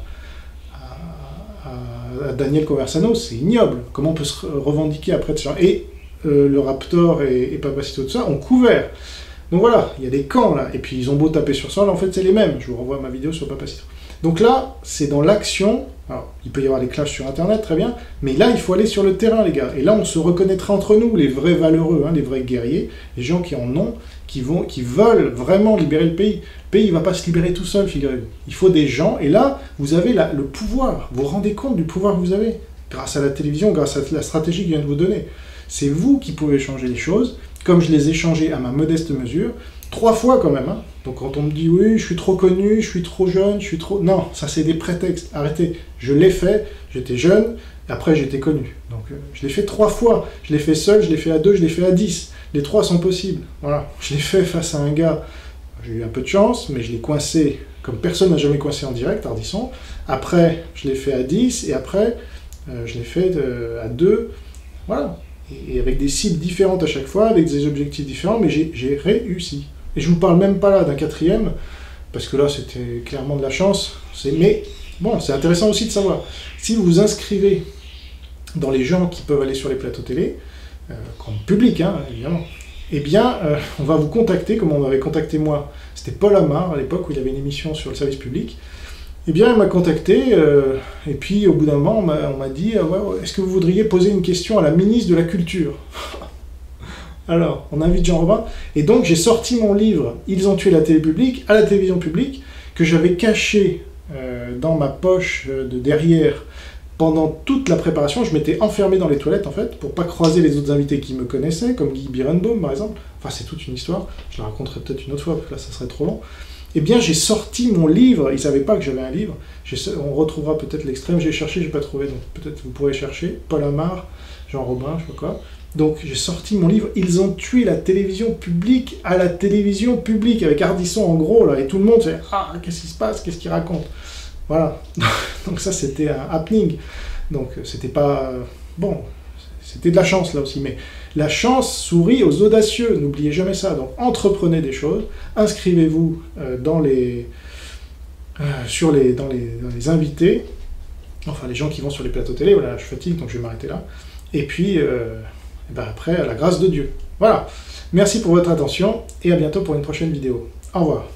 Daniel Conversano, c'est ignoble. Comment on peut se revendiquer après de ça? Et le Raptor et Papacito, tout ça, ont couvert. Donc voilà, il y a des camps là, et puis ils ont beau taper sur ça, là en fait c'est les mêmes. Je vous renvoie à ma vidéo sur Papacito. Donc là, c'est dans l'action. Alors, il peut y avoir des clashs sur Internet, très bien, mais là, il faut aller sur le terrain, les gars. Et là, on se reconnaîtra entre nous, les vrais valeureux, hein, les vrais guerriers, les gens qui en ont, qui veulent vraiment libérer le pays. Le pays, il ne va pas se libérer tout seul, figurez-vous. Il faut des gens, et là, vous avez le pouvoir. Vous vous rendez compte du pouvoir que vous avez, grâce à la télévision, grâce à la stratégie que je viens de vous donner. C'est vous qui pouvez changer les choses, comme je les ai changées à ma modeste mesure, 3 fois quand même. Hein. Donc quand on me dit « oui, je suis trop connu, je suis trop jeune, je suis trop... » Non, ça c'est des prétextes, arrêtez. Je l'ai fait, j'étais jeune, après j'étais connu. Donc je l'ai fait 3 fois. Je l'ai fait seul, je l'ai fait à 2, je l'ai fait à 10. Les 3 sont possibles. Voilà. Je l'ai fait face à un gars, j'ai eu un peu de chance, mais je l'ai coincé comme personne n'a jamais coincé en direct, Ardisson. Après, je l'ai fait à 10, et après, je l'ai fait à 2. Voilà. et avec des cibles différentes à chaque fois, avec des objectifs différents, mais j'ai réussi. Et je vous parle même pas là d'un quatrième, parce que là c'était clairement de la chance, mais bon, c'est intéressant aussi de savoir. Si vous vous inscrivez dans les gens qui peuvent aller sur les plateaux télé, comme public, hein, évidemment, eh bien, on va vous contacter, comme on m'avait contacté moi. C'était Paul Amar, à l'époque où il y avait une émission sur le service public. Eh bien, il m'a contacté, et puis au bout d'un moment, on m'a dit ouais, est-ce que vous voudriez poser une question à la ministre de la Culture? Alors, on invite Jean Robin, et donc j'ai sorti mon livre « Ils ont tué la télé publique » à la télévision publique, que j'avais caché dans ma poche de derrière pendant toute la préparation. Je m'étais enfermé dans les toilettes, en fait, pour pas croiser les autres invités qui me connaissaient, comme Guy Birenbaum, par exemple. Enfin, c'est toute une histoire, je la raconterai peut-être une autre fois, parce que là, ça serait trop long. Eh bien, j'ai sorti mon livre, ils ne savaient pas que j'avais un livre, on retrouvera peut-être l'extrême, j'ai cherché, je n'ai pas trouvé, donc peut-être vous pourrez chercher, Paul Amar, Jean Robin, je sais pas quoi. Donc j'ai sorti mon livre, Ils ont tué la télévision publique à la télévision publique, avec Ardisson en gros, là, et tout le monde fait « Ah, qu'est-ce qui se passe? Qu'est-ce qu'il raconte ?» Voilà, donc ça c'était un happening, donc c'était pas... Bon, c'était de la chance là aussi, mais la chance sourit aux audacieux, n'oubliez jamais ça. Donc entreprenez des choses, inscrivez-vous dans les invités, enfin les gens qui vont sur les plateaux télé. Voilà, je fatigue donc je vais m'arrêter là. Et puis après, à la grâce de Dieu. Voilà, merci pour votre attention et à bientôt pour une prochaine vidéo. Au revoir.